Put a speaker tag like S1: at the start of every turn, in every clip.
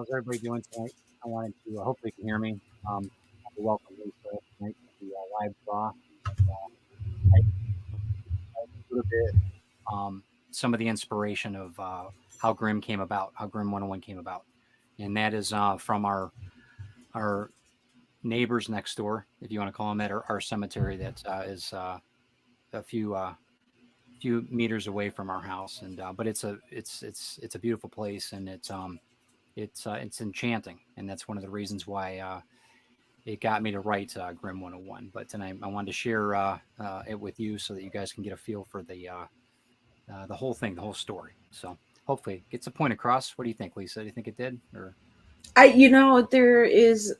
S1: how's everybody doing tonight? I wanted to hopefully you can hear me. Welcome Lisa tonight to the live draw. I a little bit some of the inspiration of how Grimm came about, how Grimm 101 came about, and that is from our neighbors next door, if you want to call them that, our cemetery that is a few meters away from our house, and but it's a beautiful place, and it's enchanting, and that's one of the reasons why it got me to write Grimm 101. But tonight I wanted to share it with you so that you guys can get a feel for the whole thing, the whole story. So hopefully it gets a point across. What do you think, Lisa? Do you think it did? Or
S2: There is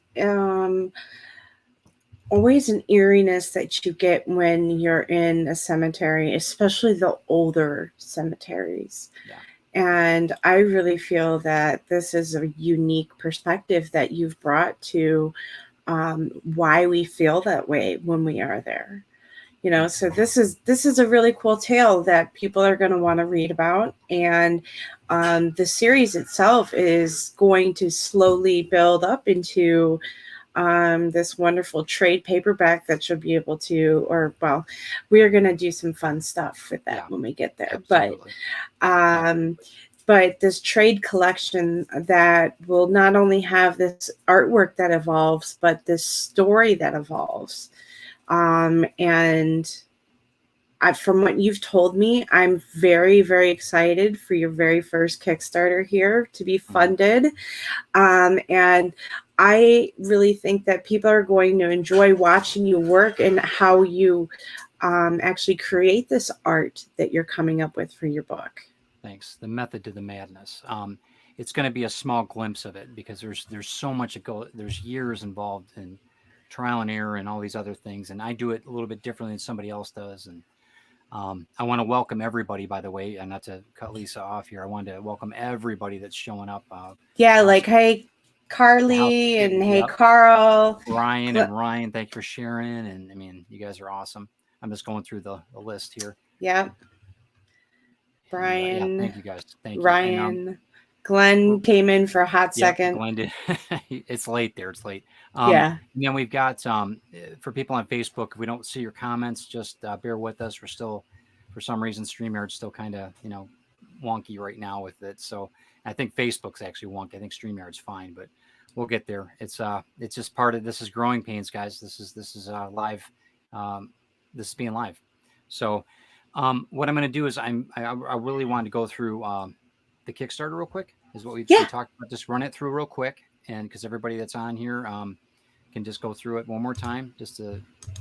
S2: always an eeriness that you get when you're in a cemetery, especially the older cemeteries.
S1: Yeah.
S2: And I really feel that this is a unique perspective that you've brought to why we feel that way when we are there. So this is a really cool tale that people are going to want to read about, and the series itself is going to slowly build up into this wonderful trade paperback that you'll be able to, or well, we are going to do some fun stuff with that when we get there.
S1: Absolutely.
S2: But this trade collection that will not only have this artwork that evolves, but this story that evolves. And from what you've told me, I'm very, very excited for your very first Kickstarter here to be funded. And I really think that people are going to enjoy watching you work and how you actually create this art that you're coming up with for your book.
S1: Thanks. The method to the madness. It's going to be a small glimpse of it because there's so much there's years involved in trial and error and all these other things, and I do it a little bit differently than somebody else does. And I want to welcome everybody, by the way, and not to cut Lisa off here. I wanted to welcome everybody that's showing up.
S2: Hey Carly and hey Carl,
S1: Brian and Ryan, thank you for sharing. And I mean, you guys are awesome. I'm just going through the list here.
S2: Yeah.
S1: Brian, thank you guys. Thank you.
S2: Ryan, and, Glenn came in for a hot second.
S1: Glenn did. It's late there. It's late.
S2: Yeah.
S1: And then we've got for people on Facebook. If we don't see your comments, just bear with us. We're still, for some reason, StreamYard's still kind of wonky right now with it. So I think Facebook's actually wonky. I think StreamYard's fine, but we'll get there. It's just part of this is growing pains, guys. This is live. This is being live. So what I'm going to do is I really wanted to go through the Kickstarter real quick. Is what we talked about. Just run it through real quick, and because everybody that's on here can just go through it one more time, just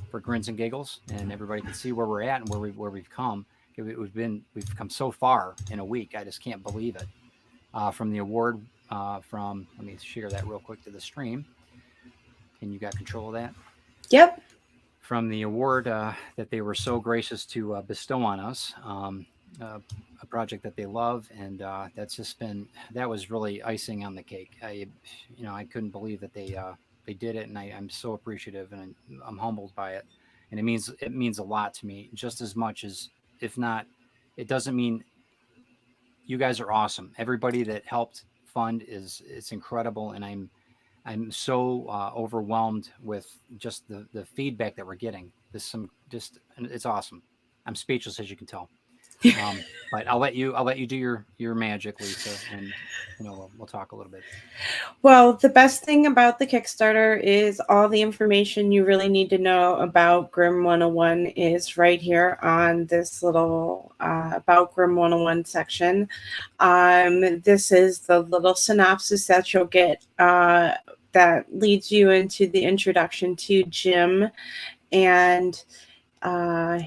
S1: for grins and giggles, and everybody can see where we're at and where we've come. We've come so far in a week. I just can't believe it. From the award, let me share that real quick to the stream. And you got control of that?
S2: Yep.
S1: From the award that they were so gracious to bestow on us, a project that they love, and that was really icing on the cake. I couldn't believe that they did it, and I'm so appreciative, and I'm humbled by it, and it means a lot to me, just as much as, if not, it doesn't mean. You guys are awesome. Everybody that helped fund it's incredible, and I'm so overwhelmed with just the feedback that we're getting. It's awesome. I'm speechless, as you can tell. But I'll let you do your magic, Lisa, and we'll talk a little bit.
S2: Well, the best thing about the Kickstarter is all the information you really need to know about Grimm 101 is right here on this little about Grimm 101 section. This is the little synopsis that you'll get that leads you into the introduction to Jim and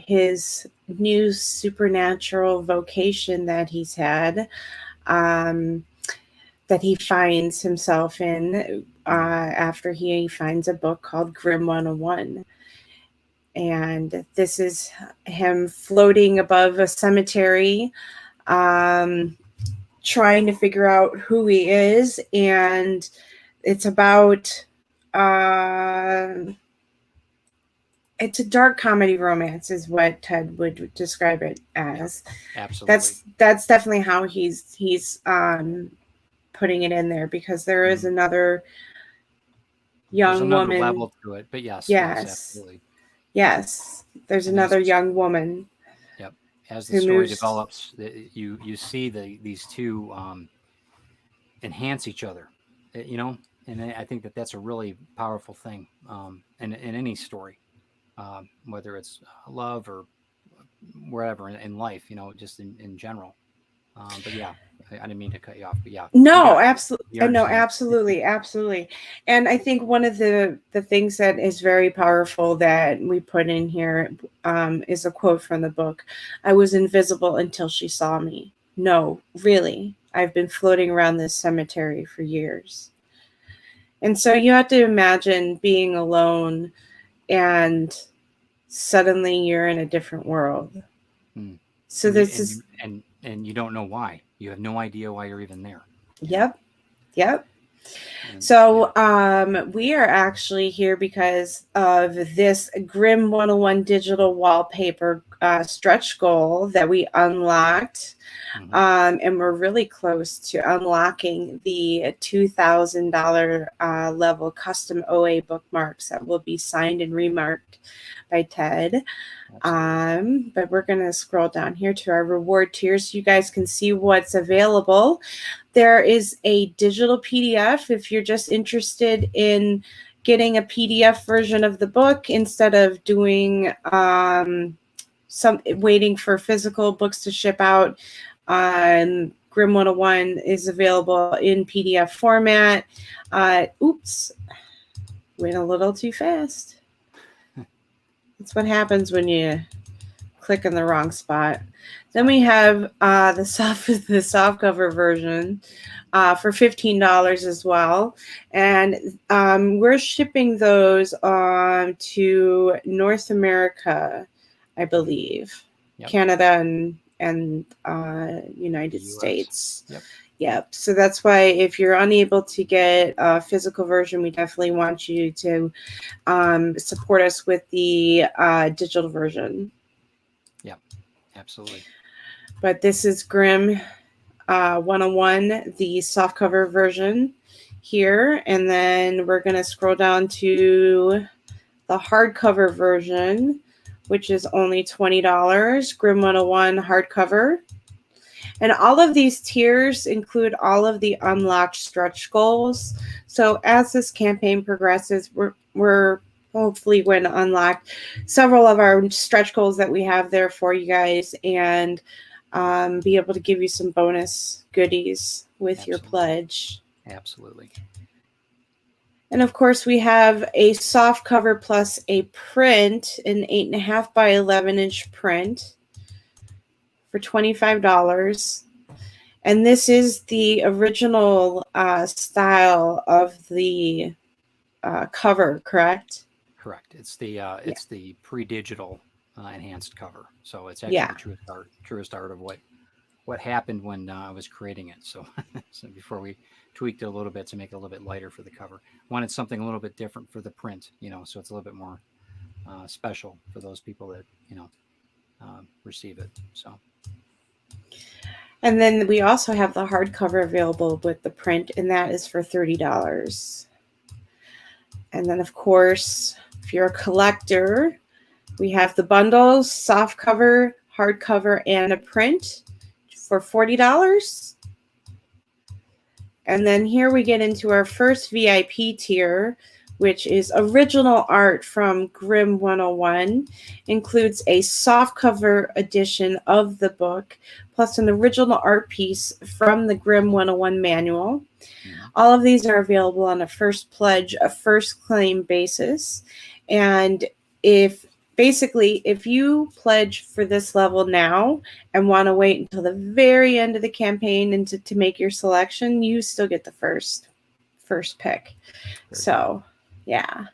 S2: his new supernatural vocation that he's had, that he finds himself in after he finds a book called Grimm 101. And this is him floating above a cemetery, trying to figure out who he is. And it's about... it's a dark comedy romance is what Ted would describe it as.
S1: Absolutely.
S2: That's definitely how he's putting it in there because there is
S1: Mhm.
S2: another
S1: There's
S2: young
S1: another
S2: woman.
S1: level to it, but yes,
S2: Yes.
S1: absolutely.
S2: Yes. There's
S1: And as
S2: another young woman
S1: yep, as the
S2: who
S1: story
S2: moves.
S1: develops, you see these two enhance each other, you know, and I think that's a really powerful thing in any story, whether it's love or wherever in life, you know, just in general. But yeah, I didn't mean to cut you off, but yeah, you
S2: No,
S1: got it.
S2: absolutely.
S1: You
S2: No,
S1: understand.
S2: absolutely, absolutely. And I think one of the things that is very powerful that we put in here is a quote from the book. I was invisible until she saw me. No, really. I've been floating around this cemetery for years. And so you have to imagine being alone and suddenly you're in a different world.
S1: Mm.
S2: So this is,
S1: And you don't know why. You have no idea why you're even there. You know.
S2: yep, yep.
S1: And yeah.
S2: So we are actually here because of this Grim 101 digital wallpaper stretch goal that we unlocked.
S1: Hmm.
S2: And we're really close to unlocking the $2,000 level custom OA bookmarks that will be signed and remarked by Ted.
S1: Absolutely.
S2: But we're going to scroll down here to our reward tiers so you guys can see what's available. There is a digital PDF if you're just interested in getting a PDF version of the book instead of doing some waiting for physical books to ship out. Grim 101 is available in PDF format. Oops, went a little too fast. That's what happens when you click in the wrong spot. Then we have the soft cover version for $15 as well, and we're shipping those to North America, I believe,
S1: Yep.
S2: Canada and
S1: The
S2: United
S1: U.S.
S2: States.
S1: Yep.
S2: Yep. So that's why if you're unable to get a physical version, we definitely want you to support us with the digital version.
S1: Yep. Absolutely.
S2: But this is Grim 101, the softcover version here. And then we're going to scroll down to the hardcover version, which is only $20. Grim 101 hardcover. And all of these tiers include all of the unlocked stretch goals. So as this campaign progresses, we're hopefully going to unlock several of our stretch goals that we have there for you guys and be able to give you some bonus goodies with your
S1: Absolutely.
S2: pledge.
S1: Absolutely.
S2: And of course, we have a soft cover plus a print, an 8.5 by 11-inch print for $25. And this is the original style of the cover, correct?
S1: Correct.
S2: Yeah.
S1: It's the pre-digital enhanced cover. So it's actually
S2: Yeah.
S1: the truest art of what happened when I was creating it. So so before we tweaked it a little bit to make it a little bit lighter for the cover, wanted something a little bit different for the print. You know, so it's a little bit more special for those people that receive it. So
S2: And then we also have the hardcover available with the print, and that is for $30. And then, of course, if you're a collector, we have the bundles, soft cover, hardcover, and a print for $40. And then here we get into our first VIP tier, which is original art from Grim 101, includes a softcover edition of the book, plus an original art piece from the Grim 101 manual.
S1: mhm.
S2: All of these are available on a first pledge, a first claim basis. And if you pledge for this level now and want to wait until the very end of the campaign and to make your selection, you still get the first pick.
S1: Very
S2: So yeah,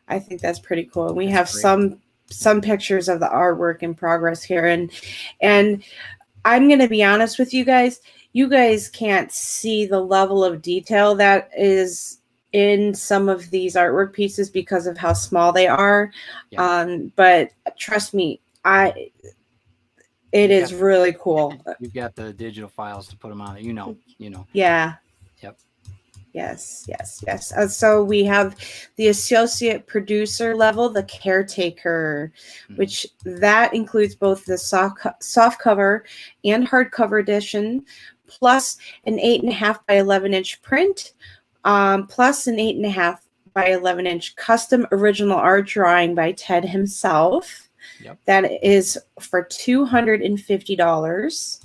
S2: I think that's pretty cool. We
S1: that's
S2: have
S1: great.
S2: some pictures of the artwork in progress here, and I'm going to be honest with you guys. You guys can't see the level of detail that is in some of these artwork pieces because of how small they are.
S1: Yeah,
S2: But trust me, it
S1: you've
S2: is
S1: got
S2: really cool.
S1: you've got the digital files to put them on it. You know.
S2: Yeah.
S1: Yep.
S2: Yes. So we have the associate producer level, the caretaker, which that includes both the soft cover and hardcover edition, plus an 8.5 by 11-inch print, plus an 8.5 by 11-inch custom original art drawing by Ted himself.
S1: Yep.
S2: That is for $250.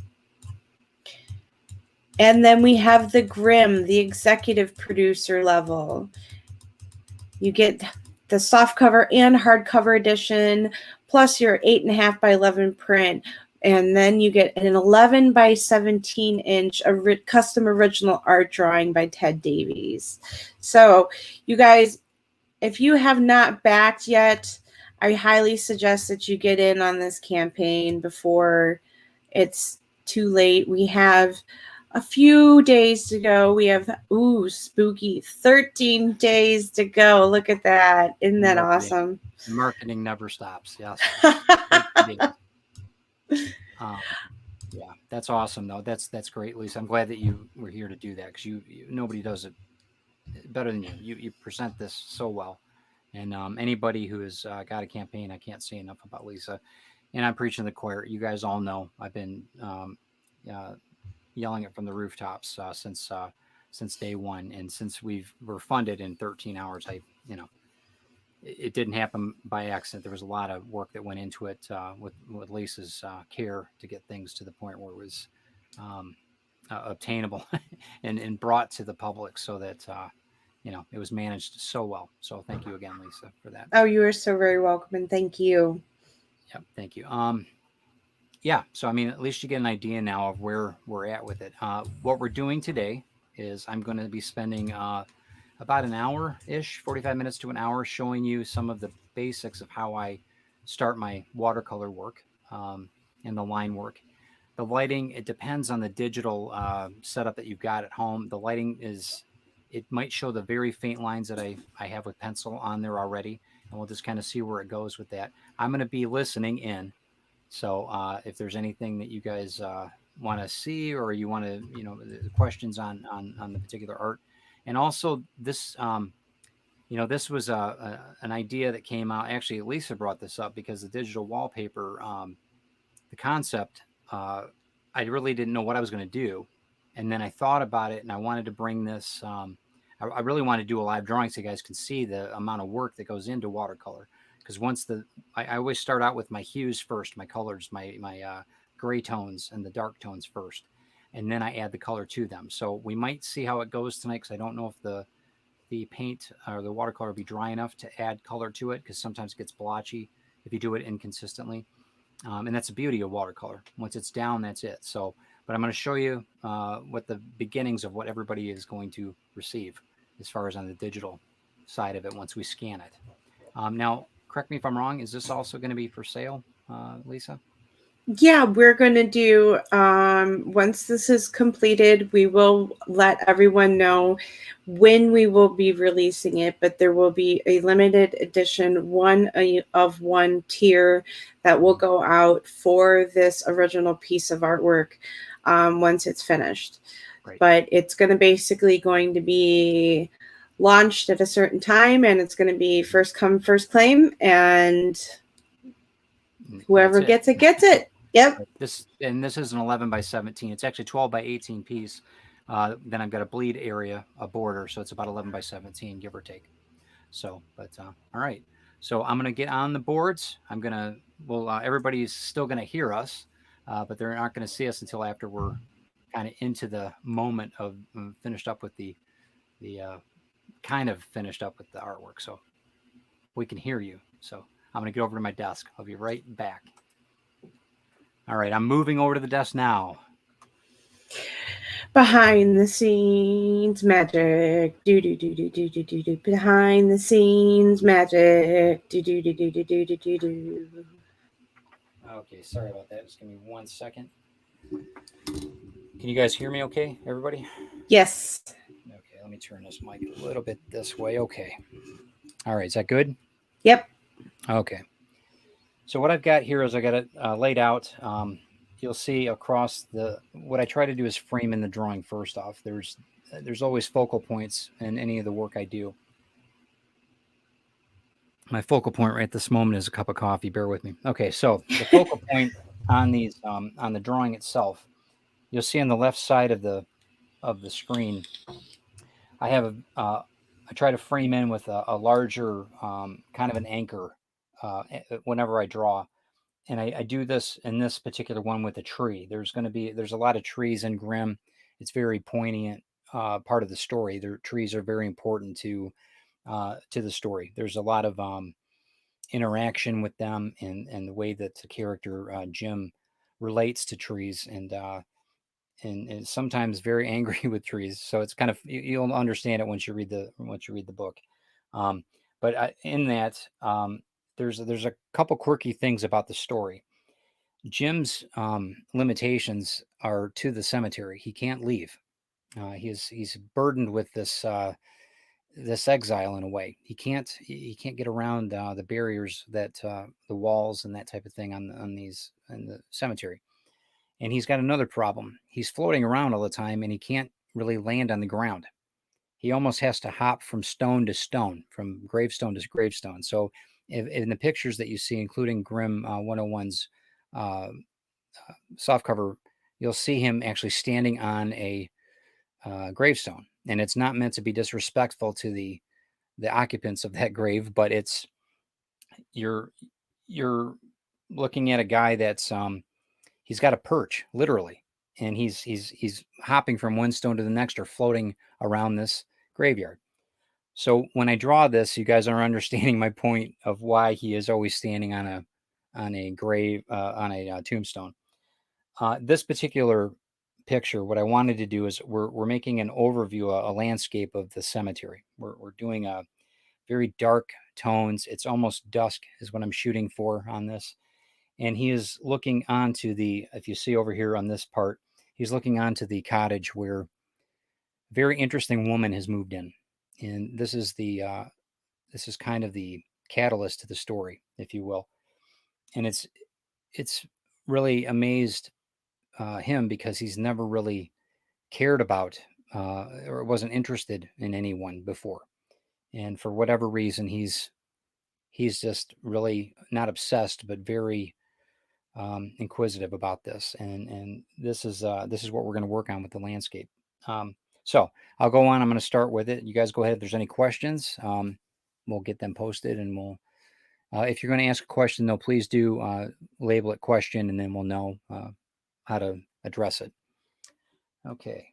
S2: And then we have the Grimm, the executive producer level. You get the soft cover and hardcover edition, plus your 8.5 by 11 print. And then you get an 11 by 17-inch custom original art drawing by Ted Davies. So, you guys, if you have not backed yet, I highly suggest that you get in on this campaign before it's too late. We have a few days to go. We have, spooky, 13 days to go. Look at that. Isn't that awesome?
S1: Marketing never stops. Yes. Yeah, that's awesome though. That's great, Lisa. I'm glad that you were here to do that, because nobody does it better than you. You present this so well, and anybody who has got a campaign, I can't say enough about Lisa. And I'm preaching the choir. You guys all know I've been yelling it from the rooftops since day one, and since we're funded in 13 hours. It didn't happen by accident. There was a lot of work that went into it with Lisa's care to get things to the point where it was obtainable and brought to the public, so that it was managed so well. So thank you again, Lisa, for that.
S2: Oh, you are so very welcome, and thank you.
S1: Yep, thank you. Yeah, so I mean, at least you get an idea now of where we're at with it. What we're doing today is I'm going to be spending about an hour-ish, 45 minutes to an hour, showing you some of the basics of how I start my watercolor work and the line work. The lighting, it depends on the digital setup that you've got at home. The lighting it might show the very faint lines that I have with pencil on there already, and we'll just kind of see where it goes with that. I'm going to be listening in. So if there's anything that you guys want to see, or you want to, the questions on the particular art. And also this, this was an idea that came out. Actually, Lisa brought this up because the digital wallpaper, the concept, I really didn't know what I was going to do. And then I thought about it, and I wanted to bring this. I really want to do a live drawing so you guys can see the amount of work that goes into watercolor. Because I always start out with my hues first, my colors, my gray tones and the dark tones first, and then I add the color to them. So we might see how it goes tonight, because I don't know if the paint or the watercolor will be dry enough to add color to it, because sometimes it gets blotchy if you do it inconsistently. And that's the beauty of watercolor. Once it's down, that's it. So, but I'm going to show you what the beginnings of what everybody is going to receive as far as on the digital side of it once we scan it. Now, correct me if I'm wrong, is this also going to be for sale, Lisa?
S2: Yeah, we're going to do, once this is completed, we will let everyone know when we will be releasing it, but there will be a limited edition, one of one tier that will go out for this original piece of artwork once it's finished. Great. But it's going to be launched at a certain time, and it's going to be first come, first claim, and whoever gets it, gets it. Yep.
S1: This is an 11 by 17. It's actually 12 by 18 piece. Then I've got a bleed area, a border, so it's about 11 by 17, give or take. So, but all right. So I'm gonna get on the boards. Everybody's still gonna hear us, but they're not gonna see us until after we're kind of into the moment of finished up with the artwork. So we can hear you. So I'm gonna get over to my desk. I'll be right back. All right, I'm moving over to the desk now.
S2: Behind the scenes magic. Do do do do do do do do. Behind the scenes magic. Do do do do do do do do do.
S1: Okay, sorry about that. Just give me 1 second. Can you guys hear me okay, everybody?
S2: Yes.
S1: Okay, let me turn this mic a little bit this way. Okay. All right, is that good?
S2: Yep.
S1: Okay. So what I've got here is I got it laid out. You'll see across what I try to do is frame in the drawing first off. There's there's always focal points in any of the work I do. My focal point right at this moment is a cup of coffee. Bear with me. Okay, so the focal point on these on the drawing itself, you'll see on the left side of the screen, I have I try to frame in with a larger kind of an anchor whenever I draw, and I do this in this particular one with a tree. There's a lot of trees in Grimm. It's very poignant part of the story. The trees are very important to the story. There's a lot of interaction with them and the way that the character Jim relates to trees and sometimes very angry with trees. So it's kind of you'll understand it once you read the book. Um, but in that there's a couple quirky things about the story. Jim's limitations are to the cemetery. He can't leave. He's burdened with this exile in a way. He can't get around the barriers that the walls and that type of thing on these in the cemetery. And he's got another problem. He's floating around all the time and he can't really land on the ground. He almost has to hop from stone to stone, from gravestone to gravestone. So in the pictures that you see, including Grimm 101's uh, softcover, you'll see him actually standing on a gravestone. And it's not meant to be disrespectful to the occupants of that grave, but you're you're looking at a guy that's he's got a perch literally, and he's hopping from one stone to the next or floating around this graveyard. So when I draw this, you guys are understanding my point of why he is always standing on a grave on a tombstone. This particular picture, what I wanted to do is we're making an overview, a landscape of the cemetery. We're doing a very dark tones. It's almost dusk is what I'm shooting for on this. And he is looking onto if you see over here on this part, he's looking onto the cottage where a very interesting woman has moved in. And this is kind of the catalyst to the story, if you will. And it's really amazed him because he's never really cared about or wasn't interested in anyone before. And for whatever reason, he's just really not obsessed, but very inquisitive about this. And this is what we're going to work on with the landscape. So I'll go on. I'm going to start with it. You guys go ahead. If there's any questions, we'll get them posted, and we'll. If you're going to ask a question, though, please do label it question, and then we'll know how to address it. Okay.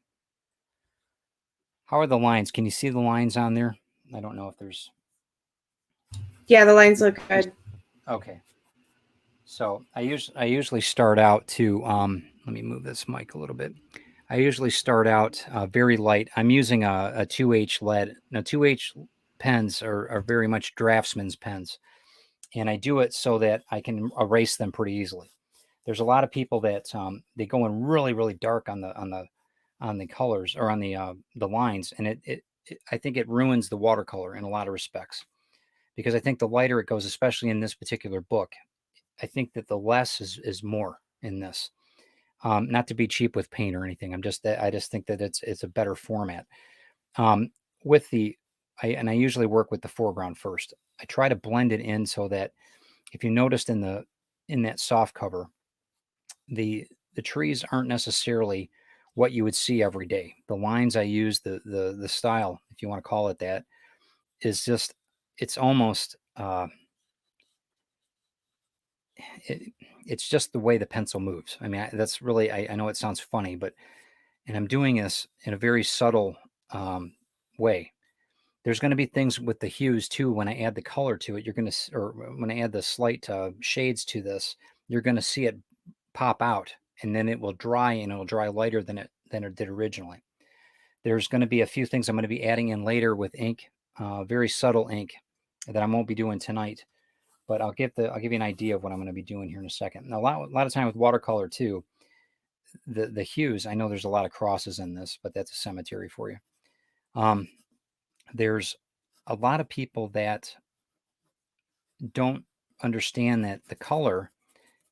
S1: How are the lines? Can you see the lines on there? I don't know if there's.
S2: Yeah, the lines look good.
S1: Okay. So I usually start out to let me move this mic a little bit. I usually start out very light. I'm using a 2H lead. Now 2H pens are very much draftsman's pens, and I do it so that I can erase them pretty easily. There's a lot of people that they go in really dark on the colors or on the lines, and it I think it ruins the watercolor in a lot of respects, because I think the lighter it goes, especially in this particular book, I think that the less is more in this. Not to be cheap with paint or anything. I just think that it's a better format. With I usually work with the foreground first. I try to blend it in so that if you noticed in that soft cover, the trees aren't necessarily what you would see every day. The lines I use, the style, if you want to call it that, is just it's almost it's just the way the pencil moves. I mean, that's really I know it sounds funny, but and I'm doing this in a very subtle way. There's going to be things with the hues too. When I add the color to it, you're going to, or when I add the slight shades to this, you're going to see it pop out, and then it will dry, and it will dry lighter than it did originally. There's going to be a few things I'm going to be adding in later with ink, very subtle ink that I won't be doing tonight, but I'll give you an idea of what I'm going to be doing here in a second. Now, a lot of time with watercolor too, the hues. I know there's a lot of crosses in this, but that's a cemetery for you. There's a lot of people that don't understand that the color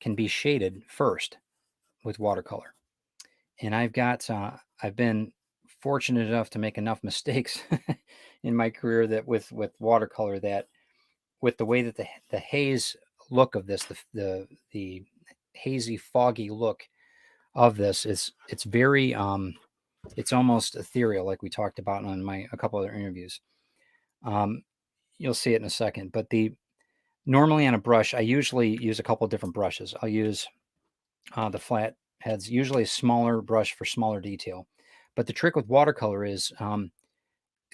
S1: can be shaded first with watercolor. And I've been fortunate enough to make enough mistakes in my career that with watercolor, that with the way that the haze look of this, the hazy, foggy look of this is, it's very it's almost ethereal, like we talked about on my a couple other interviews. Um, you'll see it in a second, but the normally on a brush, I usually use a couple of different brushes. I'll use the flat heads, usually a smaller brush for smaller detail. But the trick with watercolor is a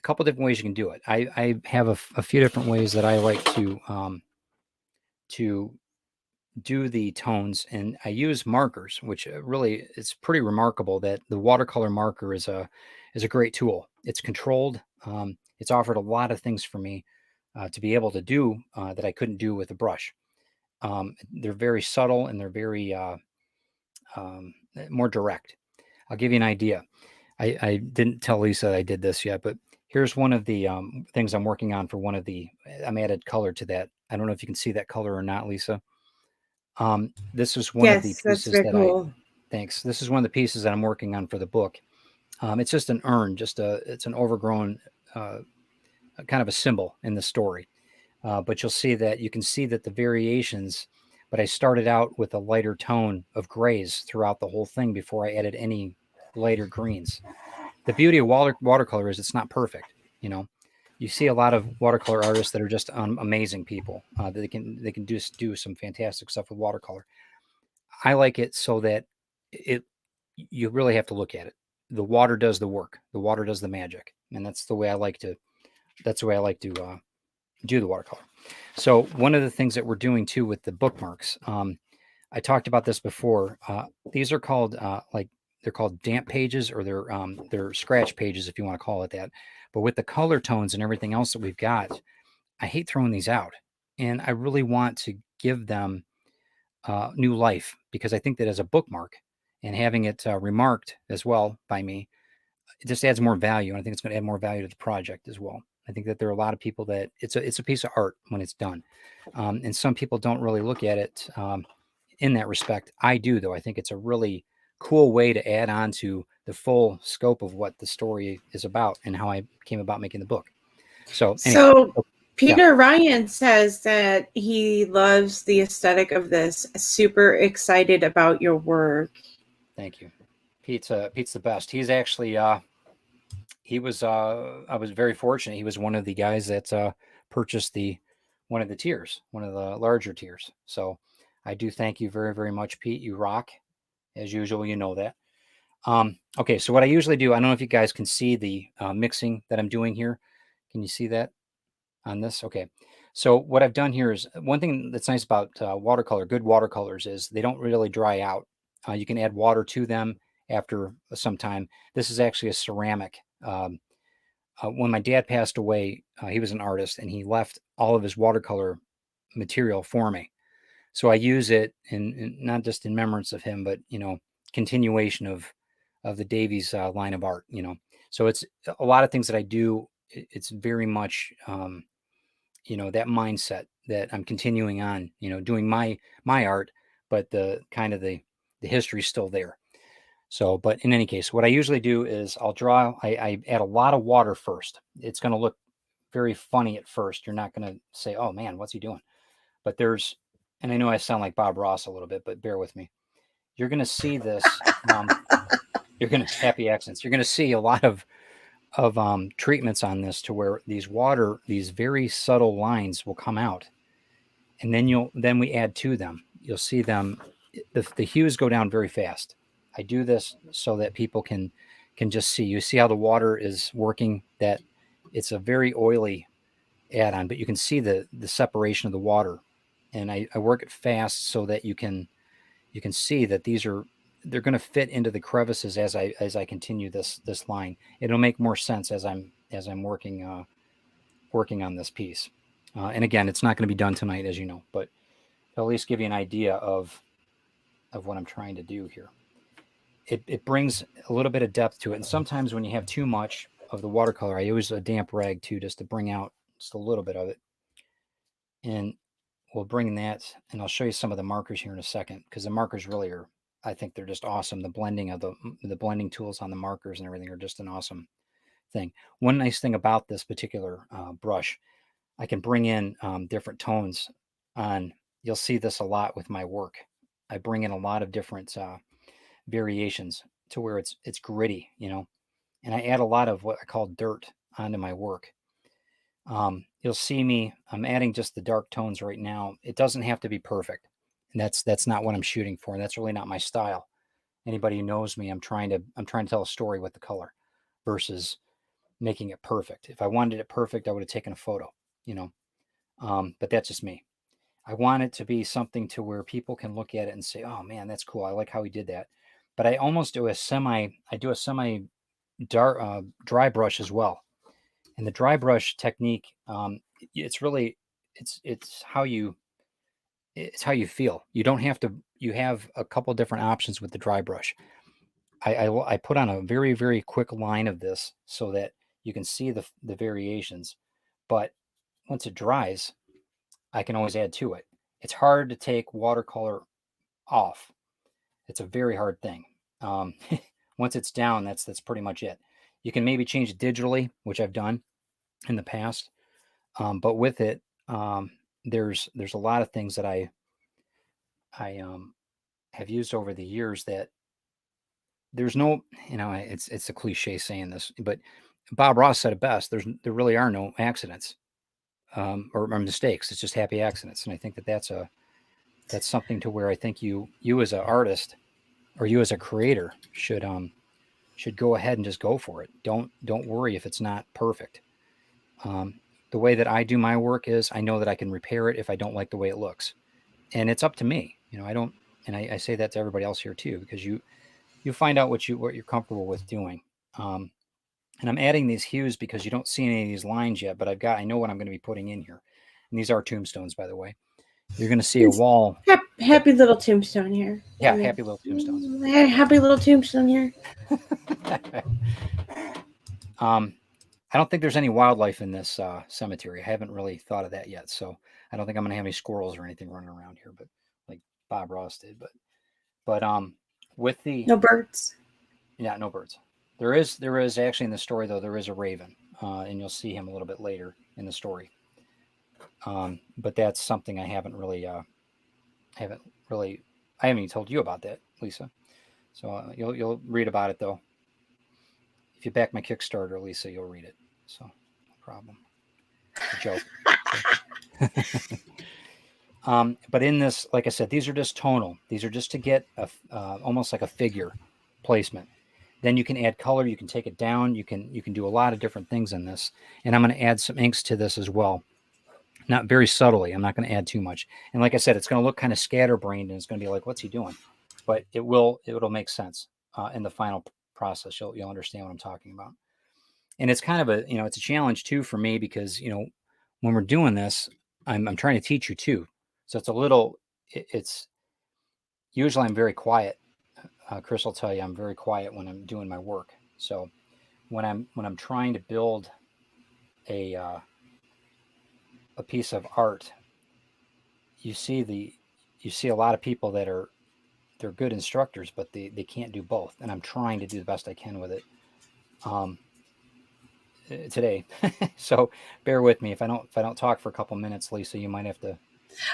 S1: couple different ways you can do it. I have a few different ways that I like to do the tones, and I use markers, which really, it's pretty remarkable that the watercolor marker is a great tool. It's controlled. It's offered a lot of things for me to be able to do that I couldn't do with a brush. They're very subtle, and they're very more direct. I'll give you an idea. I didn't tell Lisa that I did this yet, but here's one of the things I'm working on for one of the. I'm added color to that. I don't know if you can see that color or not, Lisa. This is one of the
S2: Yes, that's
S1: pieces
S2: very
S1: that I.
S2: cool.
S1: Thanks. This is one of the pieces that I'm working on for the book. It's just an urn, it's an overgrown kind of a symbol in the story. But you'll see that you can see that the variations. But I started out with a lighter tone of grays throughout the whole thing before I added any lighter greens. The beauty of watercolor is it's not perfect. You know, you see a lot of watercolor artists that are just amazing people. They can do some fantastic stuff with watercolor. I like it so that it you really have to look at it. The water does the work. The water does the magic, and that's the way I like to. That's the way I like to do the watercolor. So one of the things that we're doing too with the bookmarks, I talked about this before. These are called like they're called damp pages, or they're scratch pages if you want to call it that. But with the color tones and everything else that we've got, I hate throwing these out, and I really want to give them new life, because I think that as a bookmark and having it remarked as well by me, it just adds more value, and I think it's going to add more value to the project as well. I think that there are a lot of people that it's a piece of art when it's done, and some people don't really look at it in that respect. I do, though. I think it's a really cool way to add on to the full scope of what the story is about and how I came about making the book. So anyway,
S2: So
S1: yeah,
S2: Peter Ryan says that he loves the aesthetic of this. Super excited about your work.
S1: thank you. Pete's the best. He's actually he was I was very fortunate. He was one of the guys that purchased the one of the tiers, one of the larger tiers. So I do thank you very, very much, Pete. You rock as usual. You know that. Okay, so what I usually do, I don't know if you guys can see the mixing that I'm doing here. Can you see that on this? Okay. So what I've done here is one thing that's nice about watercolor, good watercolors, is they don't really dry out. You can add water to them after some time. This is actually a ceramic. When my dad passed away, he was an artist, and he left all of his watercolor material for me. So I use it in not just in remembrance of him, but continuation of the Davies line of art. So it's a lot of things that I do. It's very much that mindset that I'm continuing on. Doing my art, but the history's still there. So, but in any case, what I usually do is I'll draw. I add a lot of water first. It's going to look very funny at first. You're not going to say, "Oh man, what's he doing?" But and I know I sound like Bob Ross a little bit, but bear with me. You're going to see this. You're going to happy accents. You're going to see a lot of treatments on this, to where these very subtle lines will come out, and then we add to them. You'll see them. The hues go down very fast. I do this so that people can just see. You see how the water is working. That it's a very oily add-on, but you can see the separation of the water, and I work it fast so that you can see that they're going to fit into the crevices as I continue this line. It'll make more sense as I'm working on this piece. And again, it's not going to be done tonight, as you know, but at least give you an idea of what I'm trying to do here. It brings a little bit of depth to it, and sometimes when you have too much of the watercolor, I use a damp rag too, just to bring out just a little bit of it. And we'll bring that, and I'll show you some of the markers here in a second, because the markers really are I think they're just awesome. The blending of the blending tools on the markers and everything are just an awesome thing. One nice thing about this particular brush, I can bring in different tones on. You'll see this a lot with my work. I bring in a lot of different variations to where it's gritty, and I add a lot of what I call dirt onto my work. You'll see me. I'm adding just the dark tones right now. It doesn't have to be perfect, and that's not what I'm shooting for. And that's really not my style. Anybody who knows me, I'm trying to tell a story with the color, versus making it perfect. If I wanted it perfect, I would have taken a photo, you know. But that's just me. I want it to be something to where people can look at it and say, "Oh man, that's cool. I like how he did that." But I almost do a semi. I do a semi dark dry brush as well. And the dry brush technique, it's really it's how you feel. You don't have to. You have a couple different options with the dry brush. I put on a very very quick line of this so that you can see the variations. But once it dries, I can always add to it. It's hard to take watercolor off. It's a very hard thing. Um, Once it's down, that's pretty much it. You can maybe change it digitally, which I've done in the past. But with it, there's a lot of things that I have used over the years that there's no, it's a cliche saying this, but Bob Ross said it best. There really are no accidents or mistakes. It's just happy accidents, and I think that's something to where I think you as an artist or you as a creator should go ahead and just go for it. Don't worry if it's not perfect. Um, the way that I do my work is I know that I can repair it if I don't like the way it looks, and it's up to me. I don't, and I say that to everybody else here too, because you find out what you're comfortable with doing. Um, and I'm adding these hues because you don't see any of these lines yet, but I know what I'm going to be putting in here, and these are tombstones, by the way. You're going to see a
S2: It's
S1: wall.
S2: happy little tombstone here.
S1: Yeah, happy little tombstones.
S2: Happy little tombstone here.
S1: um, I don't think there's any wildlife in this cemetery. I haven't really thought of that yet, so I don't think I'm going to have any squirrels or anything running around here. But like Bob Ross did, but with the
S2: No birds.
S1: yeah, no birds. There is actually in the story though there is a raven, and you'll see him a little bit later in the story. But that's something haven't really I haven't even told you about that, Lisa. So you'll read about it though. If you back my Kickstarter, Lisa, you'll read it. So no problem. It's a joke. But in this, like I said, these are just tonal. These are just to get almost like a figure placement. Then you can add color. You can take it down. You can do a lot of different things in this. And I'm going to add some inks to this as well. Not very subtly. I'm not going to add too much. And like I said, it's going to look kind of scatterbrained, and it's going to be like, what's he doing? But it'll make sense in the final process. You'll understand what I'm talking about. And it's kind of it's a challenge too for me because when we're doing this, I'm trying to teach you too. So it's a little it's usually I'm very quiet. Chris will tell you I'm very quiet when I'm doing my work. So when I'm trying to build a uh, a piece of art, you see a lot of people that they're good instructors, but they can't do both. And I'm trying to do the best I can with it um, today. So bear with me if I don't talk for a couple minutes, Lisa. You might have to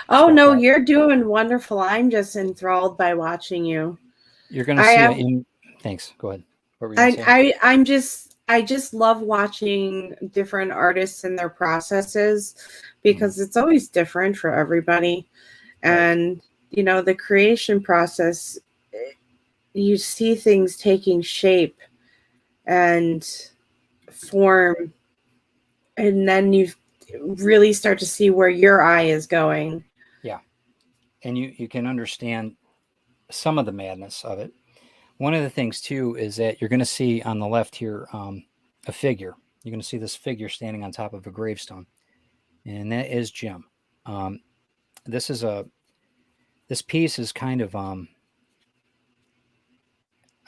S2: Oh
S1: step
S2: no,
S1: out.
S2: you're doing wonderful. I'm just enthralled by watching you.
S1: You're going to
S2: I
S1: see
S2: have
S1: it. Thanks. Go ahead. What were you going to say?
S2: I just love watching different artists and their processes because it's always different for everybody.
S1: Right.
S2: And the creation process, you see things taking shape and form, and then you really start to see where your eye is going.
S1: Yeah. And you can understand some of the madness of it. One of the things too is that you're going to see on the left here a figure. You're going to see this figure standing on top of a gravestone, and that is Jim. Um, this is this piece is kind of I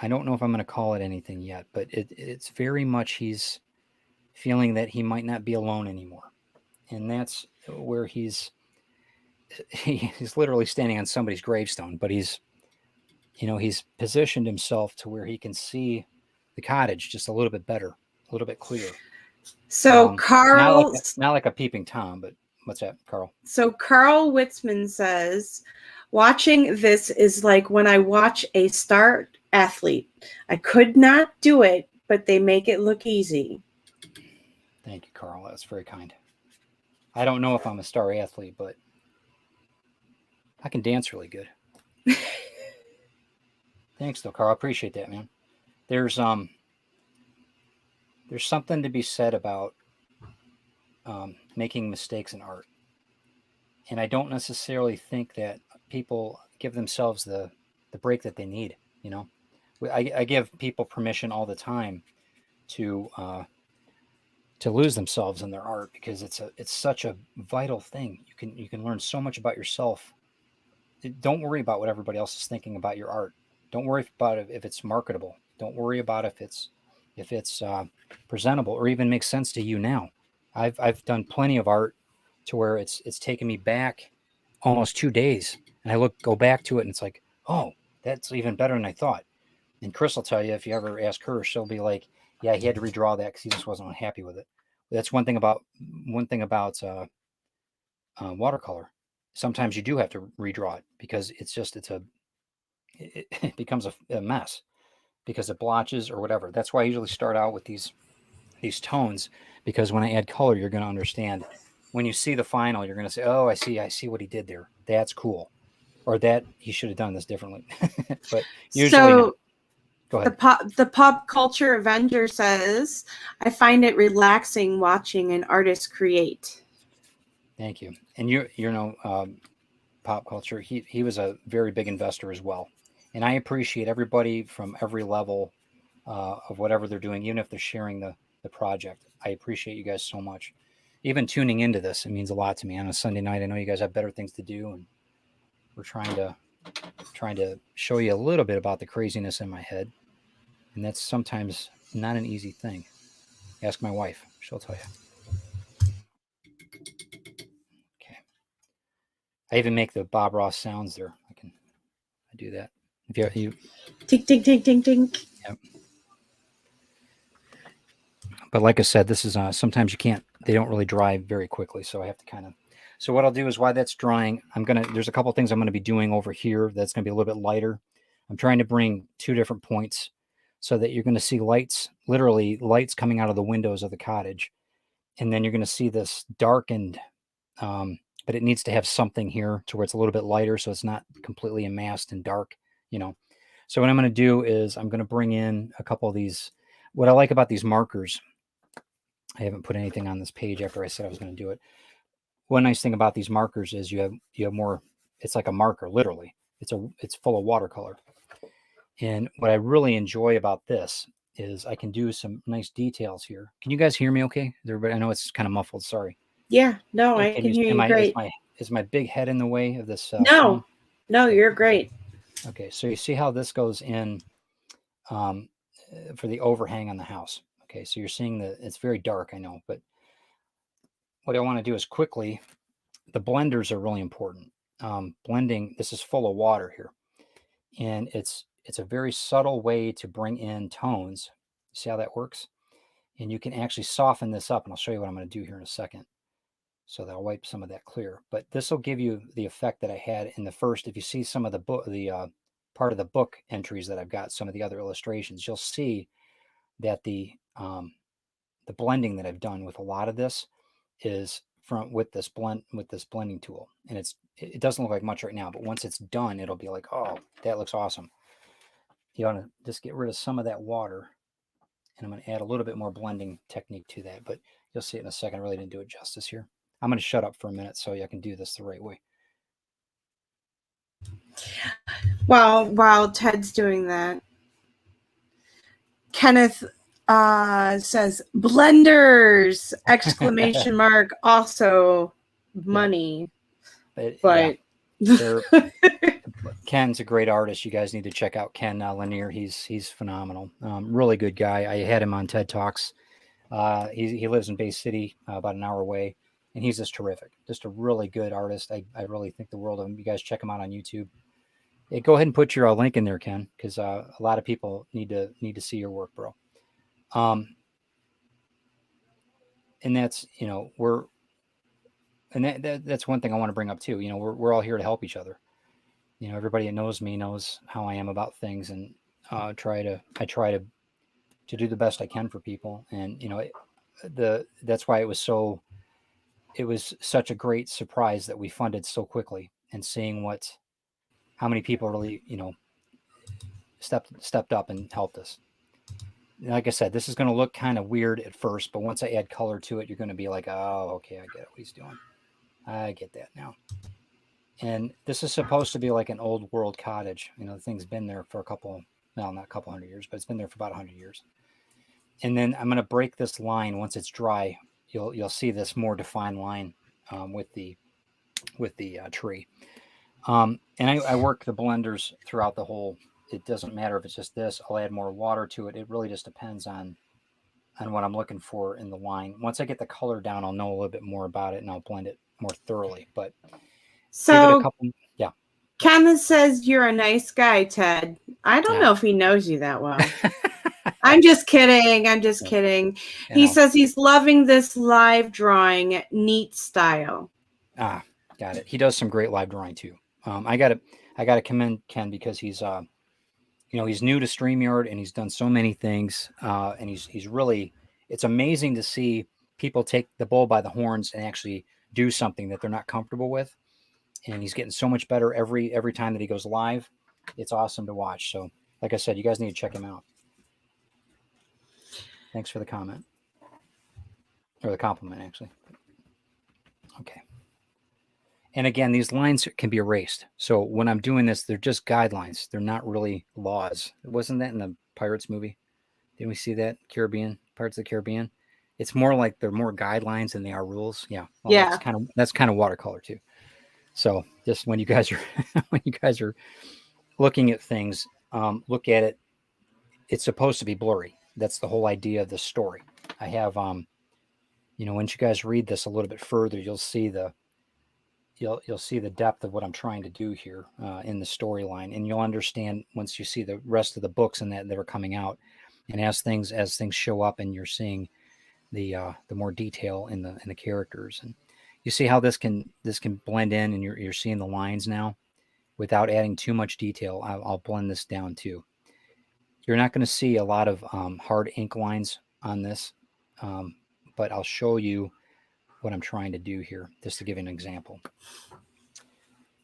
S1: don't know if I'm going to call it anything yet, but it's very much he's feeling that he might not be alone anymore, and that's where he's literally standing on somebody's gravestone, but he's positioned himself to where he can see the cottage just a little bit better, a little bit clearer.
S2: So Carl,
S1: Not like a peeping Tom, but what's that, Carl?
S2: So Carl Witzman says, watching this is like when I watch a star athlete. I could not do it, but they make it look easy.
S1: Thank you, Carl. That's very kind. I don't know if I'm a star athlete, but I can dance really good. Thanks, though, Carl. I appreciate that, man. There's something to be said about making mistakes in art, and I don't necessarily think that people give themselves the break that they need. I give people permission all the time to lose themselves in their art, because it's such a vital thing. You can learn so much about yourself. Don't worry about what everybody else is thinking about your art. Don't worry about if it's marketable. Don't worry about if it's presentable or even makes sense to you now. I've done plenty of art to where it's taken me back almost 2 days, and I go back to it, and it's like, oh, that's even better than I thought. And Chris will tell you, if you ever ask her, she'll be like, yeah, he had to redraw that because he just wasn't happy with it. That's one thing about watercolor. Sometimes you do have to redraw it because it becomes a mess because it blotches or whatever. That's why I usually start out with these tones, because when I add color, you're going to understand. When you see the final, you're going to say, oh, I see what he did there. That's cool. Or that he should have done this differently. But usually not. Go ahead.
S2: The pop culture Avenger says, I find it relaxing watching an artist create.
S1: Thank you. And pop culture, he was a very big investor as well. And I appreciate everybody from every level of whatever they're doing, even if they're sharing the project. I appreciate you guys so much. Even tuning into this, it means a lot to me on a Sunday night. I know you guys have better things to do, and we're trying to show you a little bit about the craziness in my head. And that's sometimes not an easy thing. Ask my wife. She'll tell you. Okay. I even make the Bob Ross sounds there. I do that. If you
S2: tink, tink, tink, tink, tink.
S1: Yep. But like I said, this is sometimes they don't really dry very quickly. So I have to so what I'll do is, while that's drying, there's a couple things I'm going to be doing over here that's going to be a little bit lighter. I'm trying to bring 2 different points so that you're going to see literally lights coming out of the windows of the cottage. And then you're going to see this darkened, but it needs to have something here to where it's a little bit lighter, so it's not completely amassed and dark, So what I'm going to do is I'm going to bring in a couple of these. What I like about these markers, I haven't put anything on this page after I said I was going to do it. One nice thing about these markers is you have more. It's like a marker, literally. It's full of watercolor. And what I really enjoy about this is I can do some nice details here. Can you guys hear me okay? Everybody, I know it's kind of muffled. Sorry.
S2: Yeah, no, I can hear you great.
S1: Is my big head in the way of this?
S2: No, okay. You're great.
S1: Okay, so you see how this goes in for the overhang on the house. Okay, so you're seeing it's very dark, I know, but what I want to do is quickly, the blenders are really important. Blending, this is full of water here, and it's a very subtle way to bring in tones. See how that works? And you can actually soften this up, and I'll show you what I'm going to do here in a second. So that I'll wipe some of that clear. But this will give you the effect that I had in the first. If you see some of the book, part of the book entries that I've got, some of the other illustrations, you'll see that the blending that I've done with a lot of this is with this blending tool. And it doesn't look like much right now, but once it's done, it'll be like, oh, that looks awesome. You want to just get rid of some of that water, and I'm going to add a little bit more blending technique to that, but you'll see it in a second. I really didn't do it justice here. I'm going to shut up for a minute so I can do this the right way.
S2: While Ted's doing that, Kenneth says blenders exclamation mark, also money.
S1: Yeah.
S2: But
S1: yeah. Ken's a great artist. You guys need to check out Ken Lanier. He's phenomenal. Really good guy. I had him on TED Talks. He lives in Bay City, about an hour away, and he's just terrific. Just a really good artist. I really think the world of him. You guys check him out on YouTube. Go ahead and put your link in there, Ken, because a lot of people need to see your work, bro. Um, and that's we're and that's one thing I want to bring up too. We're all here to help each other. Everybody that knows me knows how I am about things, and I try to do the best I can for people. And that's why it was such a great surprise that we funded so quickly, and seeing how many people really stepped up and helped us. Like I said, this is going to look kind of weird at first, but once I add color to it, you're going to be like, oh, okay, I get what he's doing. I get that now. And this is supposed to be like an old world cottage. The thing's been there for not a couple 100 years, but it's been there for about 100 years. And then I'm going to break this line once it's dry. You'll see this more defined line with the tree. And I work the blenders throughout the whole. It doesn't matter if it's just this. I'll add more water to it. It really just depends on what I'm looking for in the line. Once I get the color down, I'll know a little bit more about it, and I'll blend it more thoroughly. But give it a
S2: So
S1: couple. Yeah.
S2: Kenneth says you're a nice guy, Ted. I don't
S1: Yeah.
S2: know if he knows you that well. I'm just kidding. I'm just kidding. He says he's loving this live drawing, neat style.
S1: Got it. He does some great live drawing too. I gotta commend Ken, because he's he's new to StreamYard, and he's done so many things. And he's really, it's amazing to see people take the bull by the horns and actually do something that they're not comfortable with. And he's getting so much better every time that he goes live. It's awesome to watch. So, like I said, you guys need to check him out. Thanks for the comment, or the compliment, actually. Okay. And again, these lines can be erased. So when I'm doing this, they're just guidelines. They're not really laws. Wasn't that in the Pirates movie? Didn't we see that? Pirates of the Caribbean. It's more like they're more guidelines than they are rules. Yeah. Well,
S2: yeah.
S1: That's kind of watercolor too. So just when you guys are looking at things, look at it. It's supposed to be blurry. That's the whole idea of the story. I have, once you guys read this a little bit further, you'll see the depth of what I'm trying to do here in the storyline, and you'll understand once you see the rest of the books and that are coming out, and as things show up, and you're seeing the more detail in the characters, and you see how this can blend in, and you're seeing the lines now without adding too much detail. I'll blend this down too. You're not going to see a lot of hard ink lines on this, but I'll show you what I'm trying to do here, just to give you an example.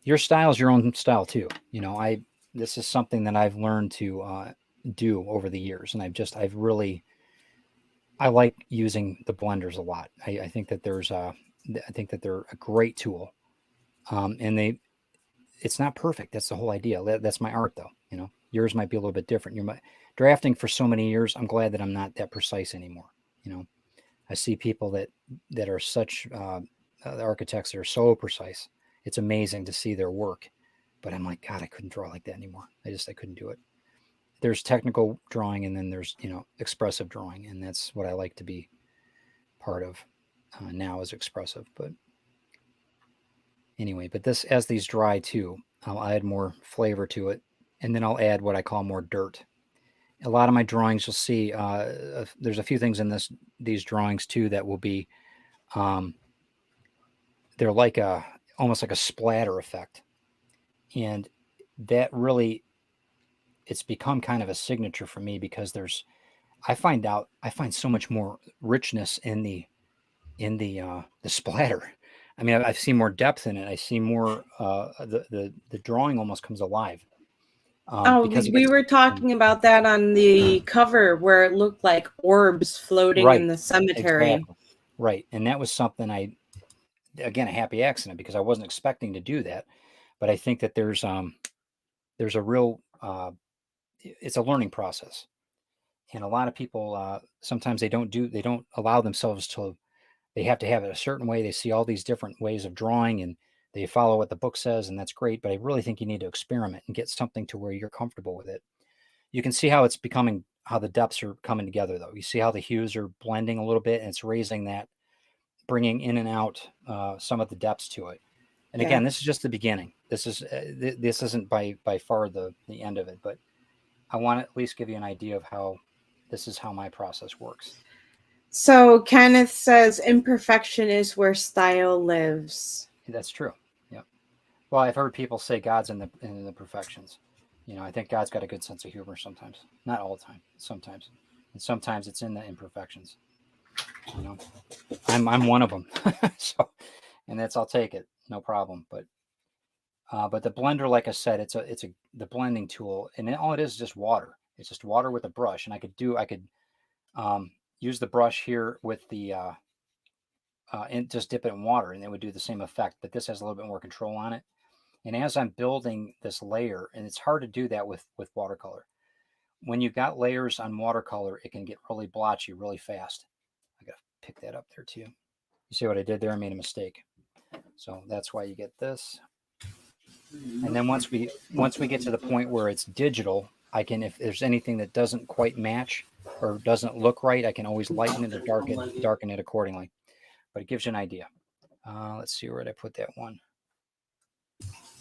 S1: Your style is your own style too. This is something that I've learned to do over the years, and I like using the blenders a lot. I think that I think that they're a great tool, and it's not perfect. That's the whole idea. That's my art, though. Yours might be a little bit different. You're drafting for so many years. I'm glad that I'm not that precise anymore. I see people that are such the architects that are so precise. It's amazing to see their work, but I'm like, God, I couldn't draw like that anymore. I couldn't do it. There's technical drawing, and then there's expressive drawing, and that's what I like to be part of now, is expressive. But anyway, as these dry too, I'll add more flavor to it, and then I'll add what I call more dirt. A lot of my drawings, you'll see, there's a few things in these drawings too that will be, they're like almost like a splatter effect, and that really, it's become kind of a signature for me, because I find so much more richness in the splatter. I mean, I've seen more depth in it. I see more. The drawing almost comes alive. Because
S2: We were talking about that on the cover, where it looked like orbs floating in the cemetery.
S1: Exactly. Right, and that was something again, a happy accident, because I wasn't expecting to do that, but I think that there's a real it's a learning process, and a lot of people sometimes they don't allow themselves to. They have to have it a certain way. They see all these different ways of drawing, and they follow what the book says, and that's great. But I really think you need to experiment and get something to where you're comfortable with it. You can see how how the depths are coming together, though. You see how the hues are blending a little bit, and it's raising that, bringing in and out some of the depths to it. And
S2: Yeah.
S1: again, this is just the beginning. This isn't by far the end of it, but I want to at least give you an idea of how this is how my process works.
S2: So Kenneth says imperfection is where style lives.
S1: That's true. Yeah. Well, I've heard people say God's in the perfections. I think God's got a good sense of humor sometimes. Not all the time, sometimes. And sometimes it's in the imperfections. I'm one of them. So, and I'll take it, no problem. But the blender, like I said, it's the blending tool, and all it is just water. It's just water with a brush, and I could use the brush here with the and just dip it in water, and it would do the same effect. But this has a little bit more control on it. And as I'm building this layer, and it's hard to do that with watercolor. When you've got layers on watercolor, it can get really blotchy really fast. I gotta pick that up there too. You see what I did there? I made a mistake. So that's why you get this. And then once we get to the point where it's digital, I can, if there's anything that doesn't quite match or doesn't look right, I can always lighten it or darken it accordingly. But it gives you an idea. Let's see, where did I put that one?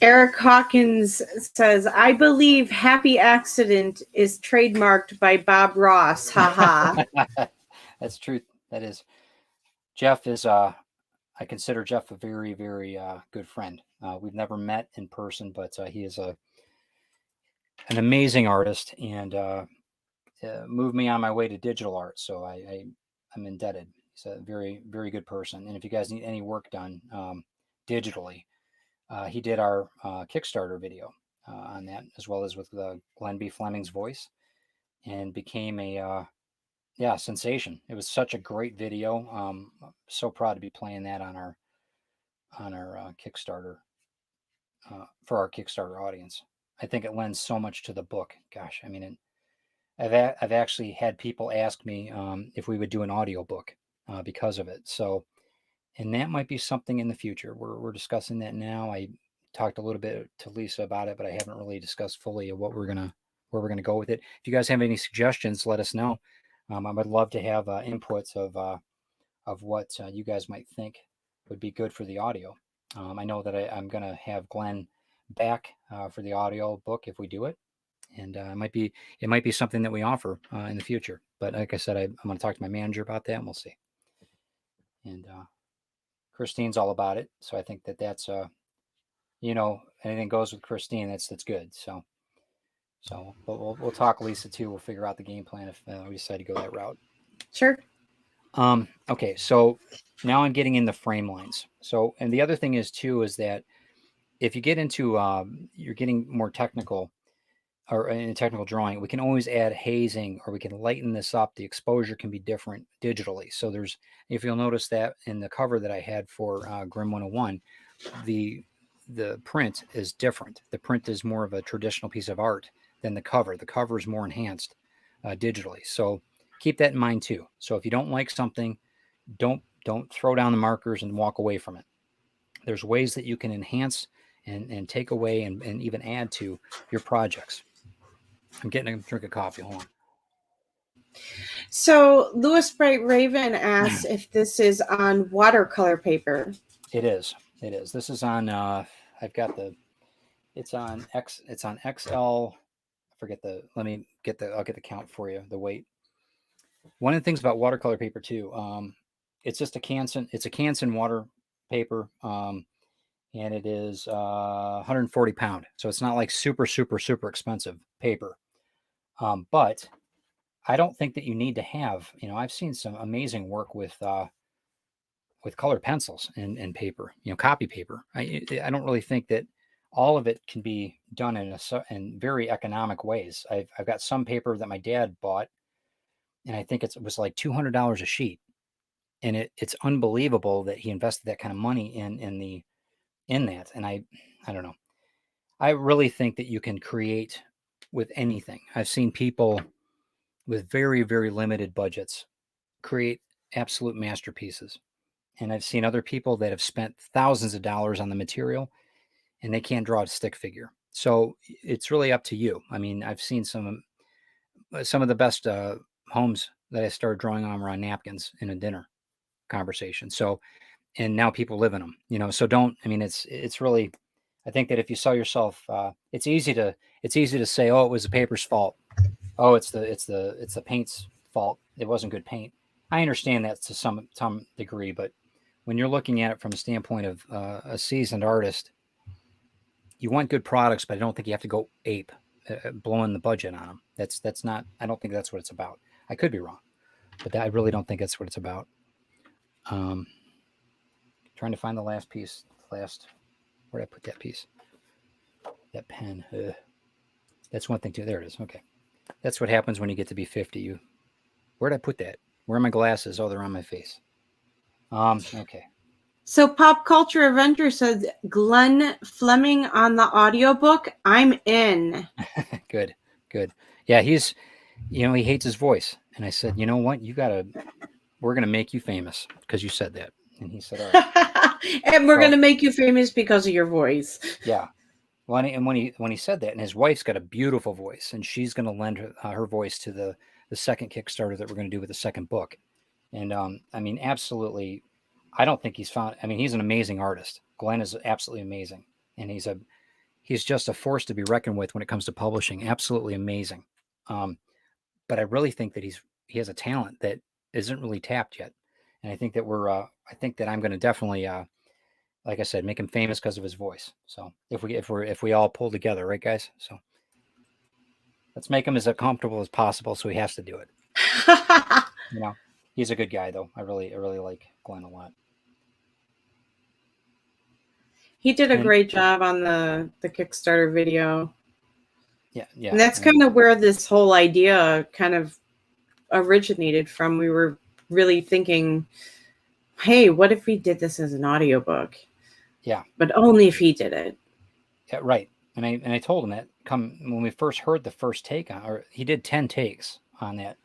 S2: Eric Hawkins says, I believe Happy Accident is trademarked by Bob Ross. Haha.
S1: That's true. That is. Jeff is, I consider Jeff a very, very good friend. We've never met in person, but he is an amazing artist and moved me on my way to digital art. So I'm indebted. He's a very, very good person. And if you guys need any work done digitally, he did our Kickstarter video on that, as well as with Glenn B. Fleming's voice, and became a sensation. It was such a great video. I'm so proud to be playing that on our Kickstarter for our Kickstarter audience. I think it lends so much to the book. Gosh, I mean, I've actually had people ask me if we would do an audio book because of it. So, and that might be something in the future. We're discussing that now. I talked a little bit to Lisa about it, but I haven't really discussed fully what where we're gonna go with it. If you guys have any suggestions, let us know. I would love to have inputs of what you guys might think would be good for the audio. I know that I'm going to have Glenn back for the audio book if we do it, and it might be something that we offer in the future. But like I said, I'm going to talk to my manager about that, and we'll see. And Christine's all about it, so I think that's anything goes with Christine. That's good. So but we'll talk Lisa too. We'll figure out the game plan if we decide to go that route.
S2: Sure.
S1: Okay, so now I'm getting in the frame lines. So, and the other thing is too, is that if you get into, you're getting more technical or in a technical drawing, we can always add hazing or we can lighten this up. The exposure can be different digitally. So if you'll notice that in the cover that I had for Grim 101, the print is different. The print is more of a traditional piece of art than the cover. The cover is more enhanced digitally. So keep that in mind too. So if you don't like something, don't throw down the markers and walk away from it. There's ways that you can enhance and take away and even add to your projects. I'm getting a drink of coffee. Hold on.
S2: So Louis Bright Raven asks if this is on watercolor paper.
S1: It is. This is on I've got it's on XL. I forget I'll get the count for you, the weight. One of the things about watercolor paper too, it's just a Canson water paper, and it is 140 pound. So it's not like super, super, super expensive paper. But I don't think that you need to have, I've seen some amazing work with colored pencils and paper, copy paper. I don't really think that all of it can be done in very economic ways. I've got some paper that my dad bought, and I think it was like $200 a sheet. And it's unbelievable that he invested that kind of money in that. And I don't know. I really think that you can create with anything. I've seen people with very, very limited budgets create absolute masterpieces. And I've seen other people that have spent thousands of dollars on the material and they can't draw a stick figure. So it's really up to you. I mean, I've seen some of the best homes that I started drawing on were on napkins in a dinner conversation. So and now people live in them, you know. So don't, I mean, it's really, I think that if you sell yourself, it's easy to say, oh, it was the paper's fault. Oh, it's the paint's fault. It wasn't good paint. I understand that to some degree, but when you're looking at it from a standpoint of a seasoned artist, you want good products, but I don't think you have to go ape, blowing the budget on them. That's not. I don't think that's what it's about. I could be wrong, but I really don't think that's what it's about. Um, Trying to find the last piece. Where did I put that piece? That pen. That's one thing too. There it is. Okay, that's what happens when you get to be 50. Where did I put that? Where are my glasses? Oh, they're on my face. Okay.
S2: So Pop Culture Avenger says Glenn Fleming on the audiobook. I'm in.
S1: Good. Yeah, he hates his voice. And I said, you know what? We're going to make you famous because you said that. And he said, all right.
S2: And we're going to make you famous because of your voice.
S1: Yeah. Well, and when he said that, and his wife's got a beautiful voice, and she's going to lend her voice to the second Kickstarter that we're going to do with the second book. And I mean, absolutely, I don't think he's found. I mean, he's an amazing artist. Glenn is absolutely amazing, and he's just a force to be reckoned with when it comes to publishing. Absolutely amazing. But I really think that he has a talent that isn't really tapped yet, and I think that I'm going to definitely. Like I said, make him famous because of his voice. So if we all pull together, right, guys? So let's make him as comfortable as possible. So he has to do it. You know, he's a good guy, though. I really like Glenn a lot.
S2: He did a great job on the Kickstarter video.
S1: Yeah.
S2: And that's kind of where this whole idea kind of originated from. We were really thinking, hey, what if we did this as an audiobook?
S1: Yeah.
S2: But only if he did it.
S1: Yeah, right. And I told him that when we first heard the first take or he did 10 takes on that.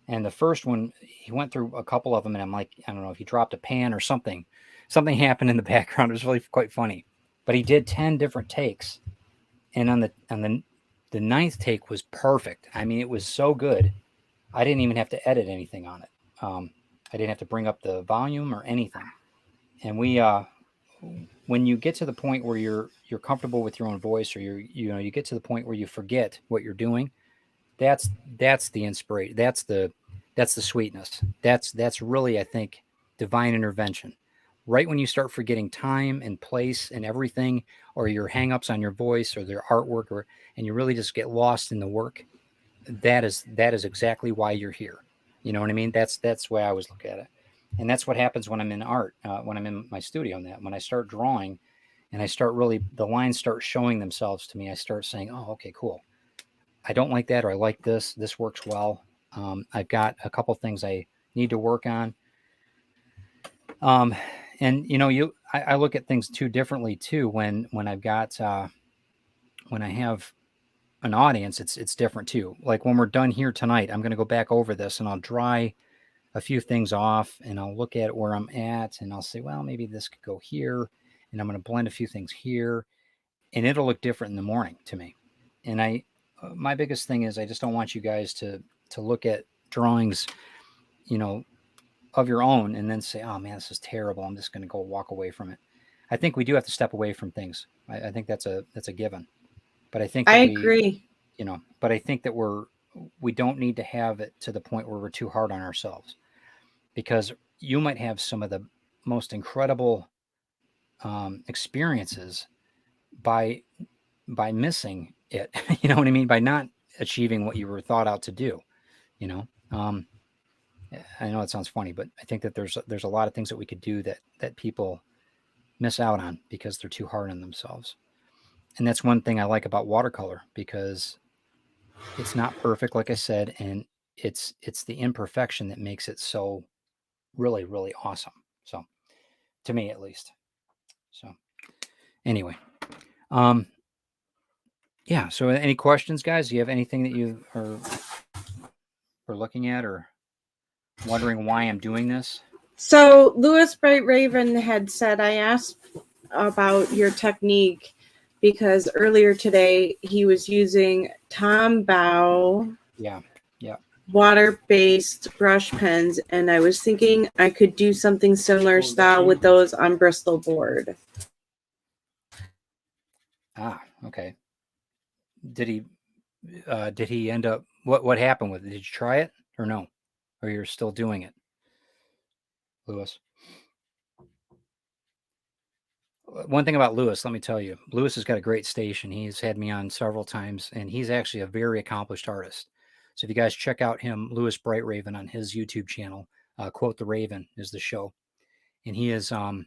S1: And the first one, he went through a couple of them, and I'm like, I don't know if he dropped a pan or something. Something happened in the background. It was really quite funny. But he did 10 different takes. And on the ninth take was perfect. I mean, it was so good. I didn't even have to edit anything on it. I didn't have to bring up the volume or anything. And when you get to the point where you're comfortable with your own voice, or you get to the point where you forget what you're doing, that's the inspiration. That's the sweetness. That's really, I think, divine intervention. Right when you start forgetting time and place and everything, or your hangups on your voice or their artwork, and you really just get lost in the work, that is exactly why you're here. You know what I mean? That's the way I always look at it. And that's what happens when I'm in art, when I'm in my studio. When I start drawing, and I start the lines start showing themselves to me, I start saying, "Oh, okay, cool. I don't like that, or I like this. This works well. I've got a couple things I need to work on." And I look at things too differently too. When I've got when I have an audience, it's different too. Like when we're done here tonight, I'm going to go back over this, and I'll dry a few things off, and I'll look at where I'm at, and I'll say, well, maybe this could go here, and I'm going to blend a few things here, and it'll look different in the morning to me. And my biggest thing is I just don't want you guys to look at drawings, of your own and then say, oh man, this is terrible. I'm just going to go walk away from it. I think we do have to step away from things. I think that's a given. But I think
S2: I agree.
S1: But I think that we don't need to have it to the point where we're too hard on ourselves, because you might have some of the most incredible experiences by missing it. You know what I mean? By not achieving what you were thought out to do. I know it sounds funny, but I think that there's a lot of things that we could do that people miss out on because they're too hard on themselves. And that's one thing I like about watercolor, because it's not perfect, like I said, and it's the imperfection that makes it so really, really awesome. So, to me at least. So, anyway, yeah. So, any questions, guys? Do you have anything that you are looking at or wondering why I'm doing this?
S2: So, Louis Bright Raven had said, I asked about your technique because earlier today he was using Tom Bow.
S1: Yeah.
S2: water-based brush pens, and I was thinking I could do something similar style with those on Bristol board.
S1: Ah, okay. Did he end up, what happened with it? Did you try it or no? Or you're still doing it, Lewis? One thing about Lewis, let me tell you, Lewis has got a great station. He's had me on several times, and he's actually a very accomplished artist. So if you guys check out him, Lewis Bright Raven, on his YouTube channel, Quote the Raven is the show, and he's a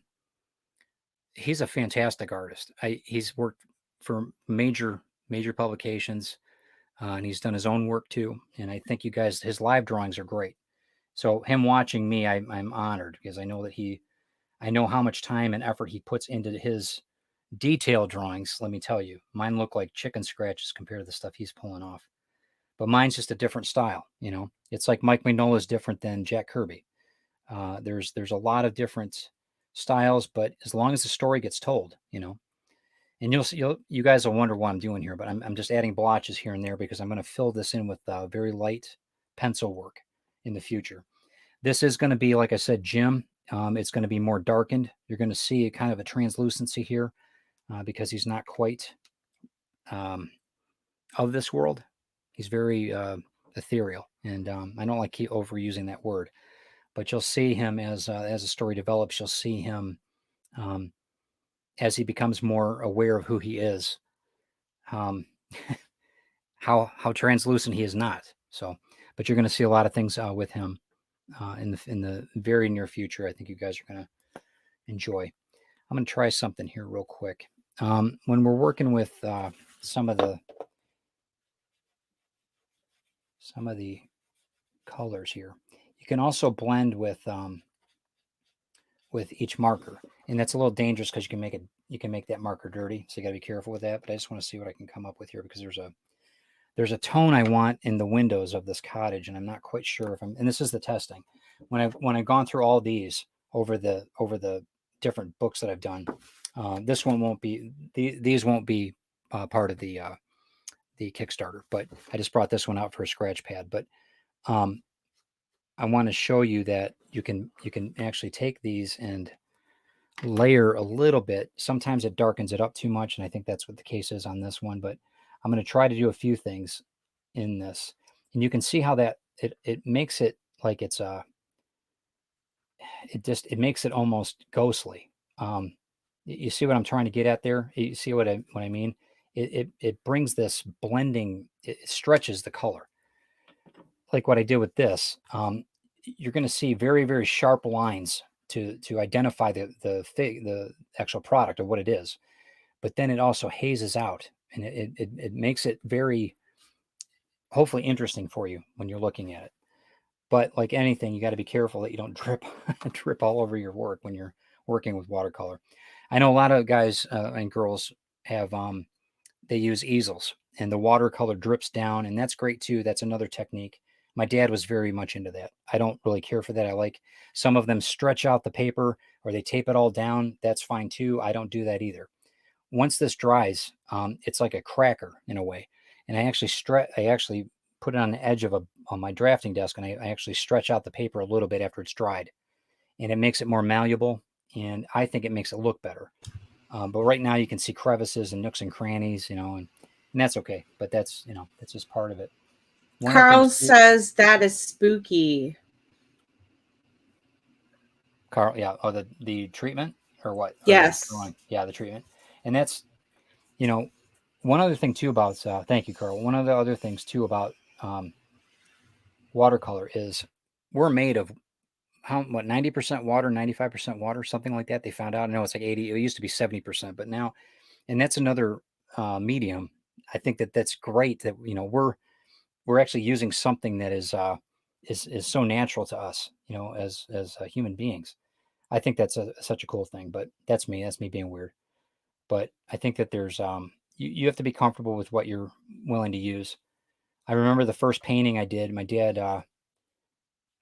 S1: fantastic artist. He's worked for major publications, and he's done his own work too. And I think you guys, his live drawings are great. So him watching me, I'm honored because I know how much time and effort he puts into his detailed drawings. Let me tell you, mine look like chicken scratches compared to the stuff he's pulling off. But mine's just a different style. It's like Mike Mignola is different than Jack Kirby. There's a lot of different styles, but as long as the story gets told, and you guys will wonder what I'm doing here, but I'm just adding blotches here and there because I'm going to fill this in with very light pencil work in the future. This is going to be, like I said, Jim. It's going to be more darkened. You're going to see kind of a translucency here because he's not quite of this world. He's very ethereal, and I don't like overusing that word. But you'll see him as the story develops. You'll see him um, as he becomes more aware of who he is. Um, how translucent he is not. So, but you're going to see a lot of things with him in the very near future. I think you guys are going to enjoy. I'm going to try something here real quick. When we're working with some of the colors here, you can also blend with each marker, and that's a little dangerous because you can make that marker dirty. So you got to be careful with that. But I just want to see what I can come up with here because there's a tone I want in the windows of this cottage, and I'm not quite sure if and this is the testing. When I've gone through all these over the different books that I've done, this one won't be these won't be part of the Kickstarter, but I just brought this one out for a scratch pad. But I want to show you that you can actually take these and layer a little bit. Sometimes it darkens it up too much, and I think that's what the case is on this one. But I'm going to try to do a few things in this, and you can see how that it makes it like it's it makes it almost ghostly. You see what I'm trying to get at there? You see what I mean? It brings this blending. It stretches the color, like what I did with this. You're going to see very very sharp lines to identify the actual product of what it is, but then it also hazes out, and it makes it very hopefully interesting for you when you're looking at it. But like anything, you got to be careful that you don't drip all over your work when you're working with watercolor. I know a lot of guys and girls have they use easels, and the watercolor drips down, and that's great too. That's another technique. My dad was very much into that. I don't really care for that. I like some of them stretch out the paper or they tape it all down. That's fine too. I don't do that either. Once this dries, it's like a cracker in a way. And I actually put it on the edge of on my drafting desk, and I actually stretch out the paper a little bit after it's dried, and it makes it more malleable. And I think it makes it look better. But right now you can see crevices and nooks and crannies, and that's okay. But that's just part of it. One of the
S2: Carl
S1: things
S2: says that is spooky.
S1: Carl, yeah. Oh, the treatment or what? Or
S2: Yes.
S1: yeah, the treatment, and that's one other thing too about. Thank you, Carl. One of the other things too about watercolor is we're made of 90% water, 95% water, something like that. They found out. I know it's like 80. It used to be 70%, but now, and that's another medium. I think that's great that we're actually using something that is so natural to us, as human beings. I think that's such a cool thing. But that's me. That's me being weird. But I think that there's you have to be comfortable with what you're willing to use. I remember the first painting I did. My dad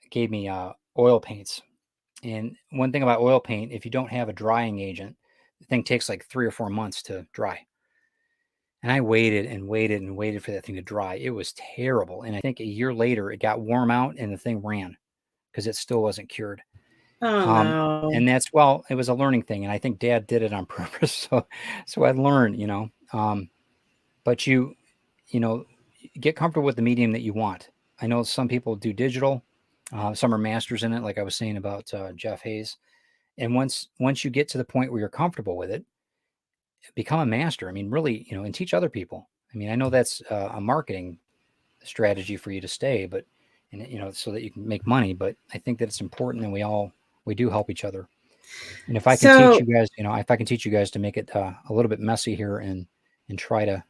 S1: gave me oil paints. And one thing about oil paint, if you don't have a drying agent, the thing takes like 3 or 4 months to dry. And I waited and waited and waited for that thing to dry. It was terrible. And I think a year later, it got warm out and the thing ran because it still wasn't cured.
S2: Oh
S1: Um,
S2: no.
S1: and that's, well, it was a learning thing. And I think Dad did it on purpose. So I learned, but you know, get comfortable with the medium that you want. I know some people do digital. Some are masters in it, like I was saying about Jeff Hayes. And once you get to the point where you're comfortable with it, become a master. I mean, really, and teach other people. I mean, I know that's a marketing strategy for you to stay, but so that you can make money. But I think that it's important, and we do help each other. And if I can teach
S2: So
S1: you guys, if I can teach you guys to make it a little bit messy here and try to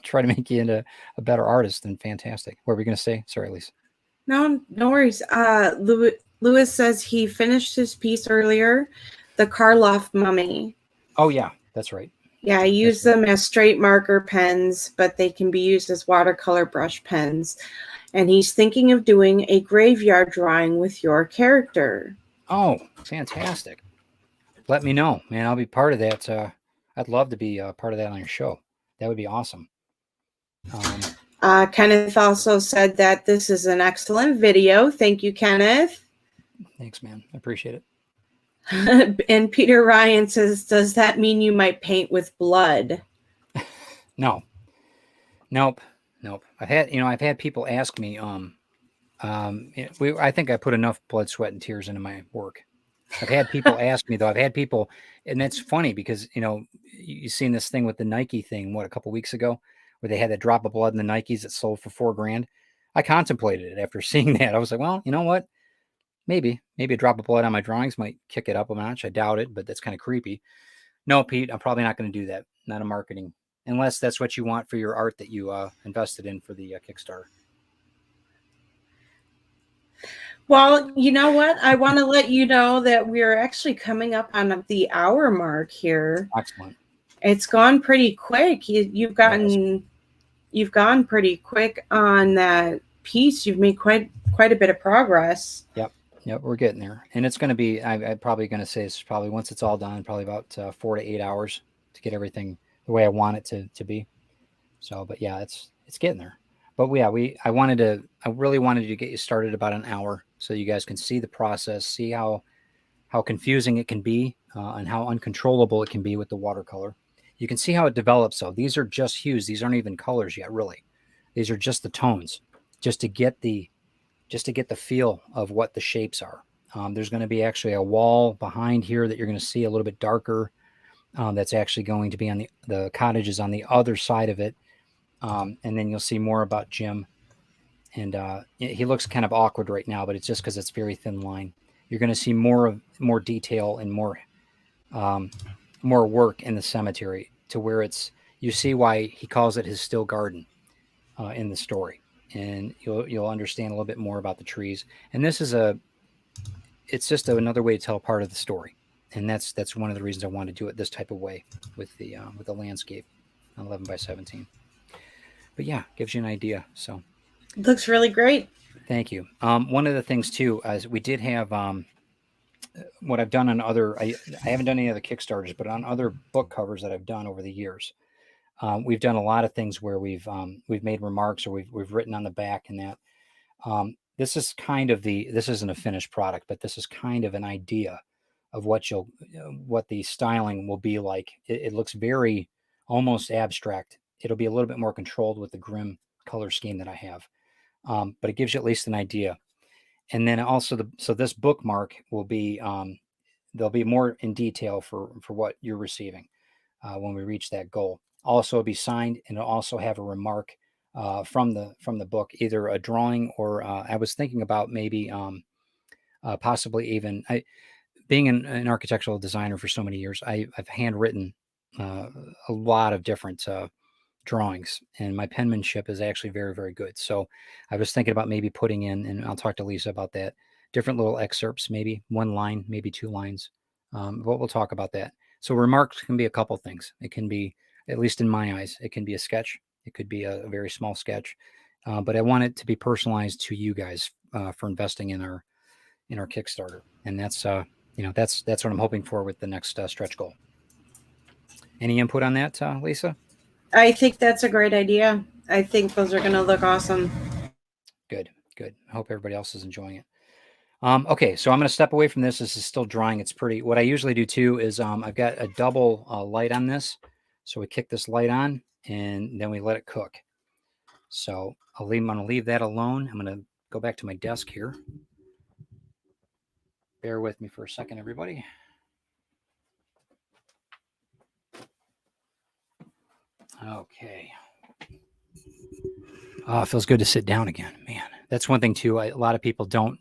S1: try to make you into a better artist, then fantastic. What were we going to say? Sorry, Lisa.
S2: no worries. Lewis says he finished his piece earlier, the Karloff mummy.
S1: Oh yeah, that's right.
S2: Yeah, I
S1: That's
S2: use
S1: right.
S2: them as straight marker pens, but they can be used as watercolor brush pens. And he's thinking of doing a graveyard drawing with your character.
S1: Oh, fantastic. Let me know, man. I'll be part of that. I'd love to be part of that on your show. That would be awesome.
S2: Kenneth also said that this is an excellent video. Thank you, Kenneth.
S1: Thanks, man. I appreciate it.
S2: And Peter Ryan says, does that mean you might paint with blood?
S1: No. Nope. I've had people ask me, I think I put enough blood, sweat, and tears into my work. I've had people ask me though. I've had people, and that's funny because you seen this thing with the Nike thing a couple weeks ago, where they had that drop of blood in the Nikes that sold for $4,000. I contemplated it after seeing that. I was like, well, you know what? Maybe a drop of blood on my drawings might kick it up a notch. I doubt it, but that's kind of creepy. No, Pete, I'm probably not going to do that. Not a marketing, unless that's what you want for your art that you invested in for the Kickstarter.
S2: Well, you know what? I want to let you know that we're actually coming up on the hour mark here.
S1: Excellent.
S2: It's gone pretty quick. You've gone pretty quick on that piece. You've made quite a bit of progress.
S1: Yep, we're getting there, and it's going to be. I'm probably going to say it's probably once it's all done, probably about 4 to 8 hours to get everything the way I want it to be. So, but yeah, it's getting there. But I really wanted to get you started about an hour so you guys can see the process, see how confusing it can be, and how uncontrollable it can be with the watercolor. You can see how it develops. So these are just hues; these aren't even colors yet, really. These are just the tones, just to get the feel of what the shapes are. There's going to be actually a wall behind here that you're going to see a little bit darker. That's actually going to be on the cottages on the other side of it. And then you'll see more about Jim. And he looks kind of awkward right now, but it's just because it's very thin line. You're going to see more detail and more work in the cemetery to where you see why he calls it his still garden in the story. And you'll understand a little bit more about the trees. And it's just another way to tell part of the story. And that's one of the reasons I want to do it this type of way with the landscape on 11 by 17. But yeah, gives you an idea. So
S2: It looks really great.
S1: thank you. One of the things too is we did have what I've done on I haven't done any other Kickstarters, but on other book covers that I've done over the years. We've done a lot of things where we've made remarks or we've written on the back and that. This is kind of this isn't a finished product, but this is kind of an idea of what the styling will be like. It looks very almost abstract. It'll be a little bit more controlled with the grim color scheme that I have, but it gives you at least an idea. And then also so this bookmark will be there'll be more in detail for what you're receiving when we reach that goal. Also, it'll be signed and it'll also have a remark from the book, either a drawing or I was thinking about maybe possibly even being an architectural designer for so many years. I've handwritten a lot of different drawings, and my penmanship is actually very, very good. So I was thinking about maybe putting in, and I'll talk to Lisa about that, different little excerpts, maybe one line, maybe two lines. But we'll talk about that. So remarks can be a couple things. It can be, at least in my eyes, it can be a sketch. It could be a very small sketch, but I want it to be personalized to you guys for investing in our Kickstarter, and that's that's what I'm hoping for with the next stretch goal. Any input on that, Lisa?
S2: I think that's a great idea. I think those are going to look awesome.
S1: Good, good. I hope everybody else is enjoying it. Okay, so I'm going to step away from this. This is still drying. It's pretty. What I usually do too is I've got a double light on this. So we kick this light on and then we let it cook. So I'm going to leave that alone. I'm going to go back to my desk here. Bear with me for a second, everybody. Okay. Oh, it feels good to sit down again, man. That's one thing too. A lot of people don't.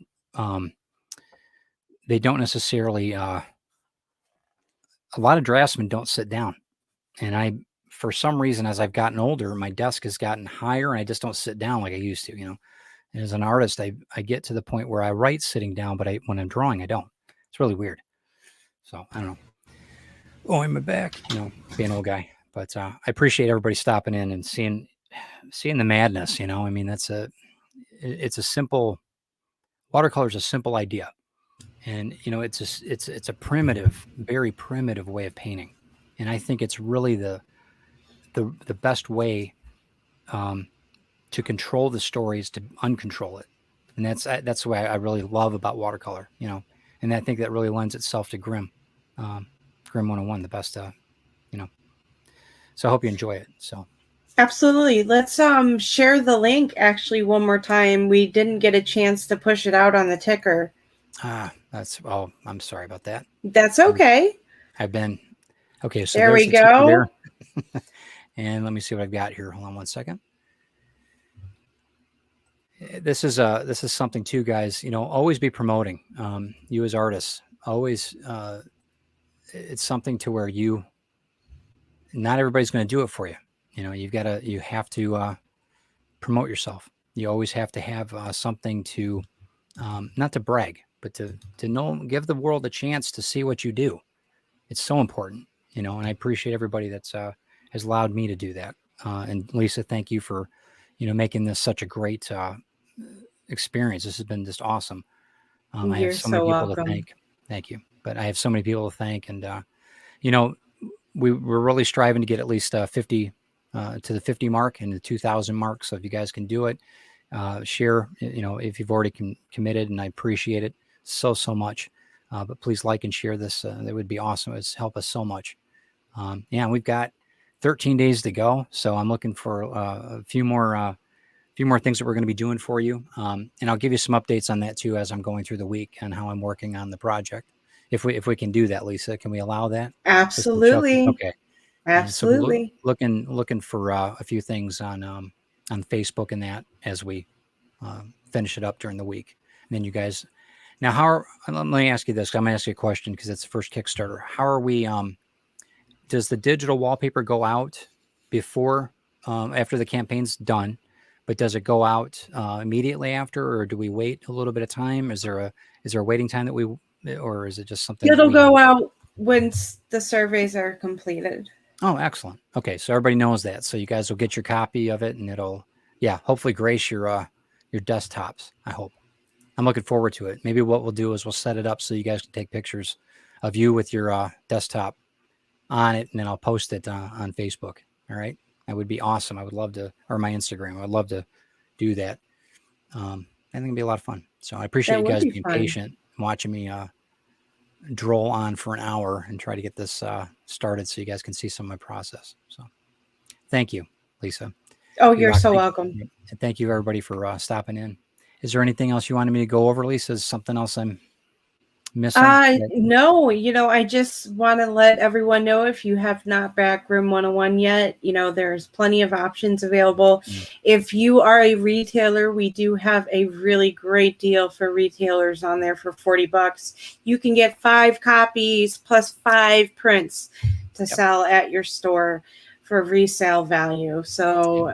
S1: They don't necessarily. A lot of draftsmen don't sit down, and I, for some reason, as I've gotten older, my desk has gotten higher, and I just don't sit down like I used to. And as an artist, I get to the point where I write sitting down, but when I'm drawing, I don't. It's really weird. So I don't know. Oh, in my back, being an old guy. But I appreciate everybody stopping in and seeing the madness. I mean, it's a simple watercolor is a simple idea, and it's a primitive, very primitive way of painting, and I think it's really the best way to control the stories, to uncontrol it, and that's the way I really love about watercolor. And I think that really lends itself to Grimm 101, the best. So I hope you enjoy it. So.
S2: Absolutely. Let's share the link actually one more time. We didn't get a chance to push it out on the ticker.
S1: I'm sorry about that.
S2: That's okay.
S1: I've been okay. So
S2: there we
S1: the
S2: go.
S1: There. And let me see what I've got here. Hold on one second. This is something too, guys. Always be promoting. You as artists, always. It's something to where not everybody's going to do it for you. You have to promote yourself. You always have to have something to, not to brag, but to give the world a chance to see what you do. It's so important, and I appreciate everybody that's has allowed me to do that. And Lisa, thank you for, making this such a great experience. This has been just awesome. I have so many people to thank. Thank you. But I have so many people to thank, and we're really striving to get at least 50 to the 50 mark and the 2,000 mark. So if you guys can do it, share, if you've already committed, and I appreciate it so much. But please like and share this. That would be awesome. It's help us so much. We've got 13 days to go. So I'm looking for a few more things that we're going to be doing for you. And I'll give you some updates on that too, as I'm going through the week and how I'm working on the project. If we can do that, Lisa, can we allow that?
S2: Absolutely.
S1: Okay.
S2: Absolutely.
S1: So looking for a few things on Facebook and that as we finish it up during the week. And then you guys, now let me ask you this. I'm gonna ask you a question because it's the first Kickstarter. How are we? Does the digital wallpaper go out before after the campaign's done? But does it go out immediately after, or do we wait a little bit of time? Is there a waiting time that or is it just something?
S2: It'll go out once the surveys are completed.
S1: Oh, excellent. Okay, so everybody knows that. So you guys will get your copy of it, and it'll, hopefully grace your desktops. I hope. I'm looking forward to it. Maybe what we'll do is we'll set it up so you guys can take pictures of you with your desktop on it, and then I'll post it on Facebook. All right, that would be awesome. I would love to, or my Instagram. I'd love to do that. I think it'd be a lot of fun. So I appreciate you guys being patient, watching me droll on for an hour and try to get this started so you guys can see some of my process. So thank you, Lisa.
S2: Oh, you're so welcome.
S1: And thank you everybody for stopping in. Is there anything else you wanted me to go over, Lisa? Is something else I'm missing?
S2: No, I just want to let everyone know, if you have not backed Grimm 101 yet, there's plenty of options available. If you are a retailer, we do have a really great deal for retailers on there for $40. You can get 5 copies plus 5 prints to sell at your store for resale value. So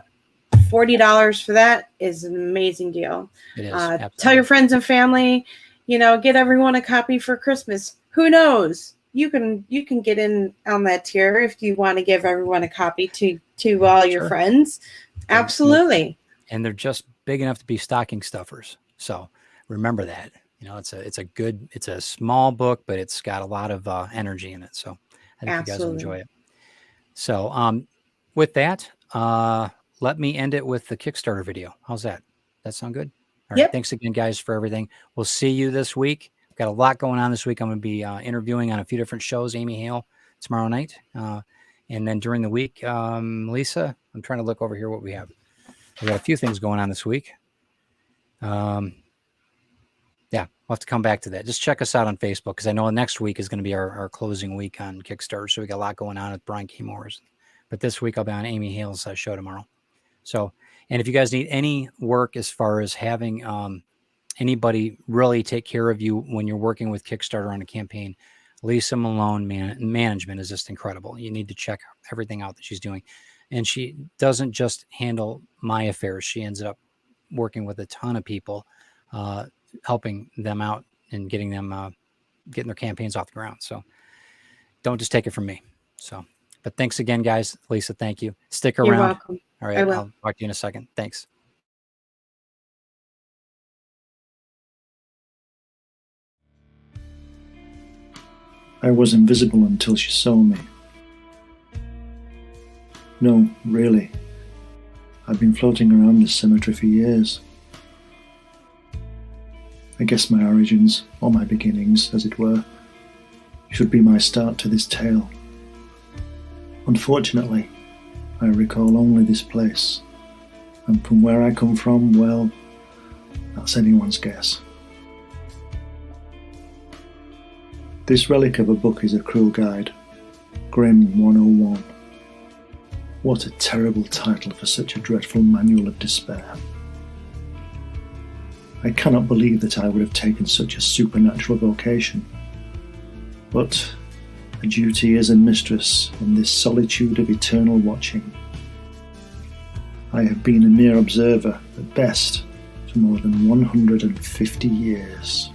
S2: $40 for that is an amazing deal.
S1: It is.
S2: Tell your friends and family, get everyone a copy for Christmas. Who knows? You can get in on that tier if you want to give everyone a copy to all your friends. Absolutely.
S1: And they're just big enough to be stocking stuffers. So remember that. It's a small book, but it's got a lot of energy in it. So I think you guys will enjoy it. So with that, let me end it with the Kickstarter video. How's that? That sound good? All right.
S2: Yep.
S1: Thanks again, guys, for everything. We'll see you this week. Got a lot going on this week. I'm going to be interviewing on a few different shows. Amy Hale tomorrow night. And then during the week, Lisa, I'm trying to look over here what we have. We got a few things going on this week. Yeah, we'll have to come back to that. Just check us out on Facebook, because I know next week is going to be our closing week on Kickstarter. So we got a lot going on with Brian K. Moore's. But this week I'll be on Amy Hale's show tomorrow. So, and if you guys need any work as far as having anybody really take care of you when you're working with Kickstarter on a campaign, Lisa Malone management is just incredible. You need to check everything out that she's doing. And she doesn't just handle my affairs. She ends up working with a ton of people, helping them out and getting their campaigns off the ground. So don't just take it from me. So, but thanks again, guys. Lisa, thank you. Stick around.
S2: You're welcome.
S1: All right. I'll talk to you in a second. Thanks.
S3: I was invisible until she saw me. No, really. I've been floating around this cemetery for years. I guess my origins, or my beginnings, as it were, should be my start to this tale. Unfortunately, I recall only this place, and from where I come from, well, that's anyone's guess. This relic of a book is a cruel guide, Grim 101. What a terrible title for such a dreadful manual of despair. I cannot believe that I would have taken such a supernatural vocation. But a duty is a mistress in this solitude of eternal watching. I have been a mere observer, at best, for more than 150 years.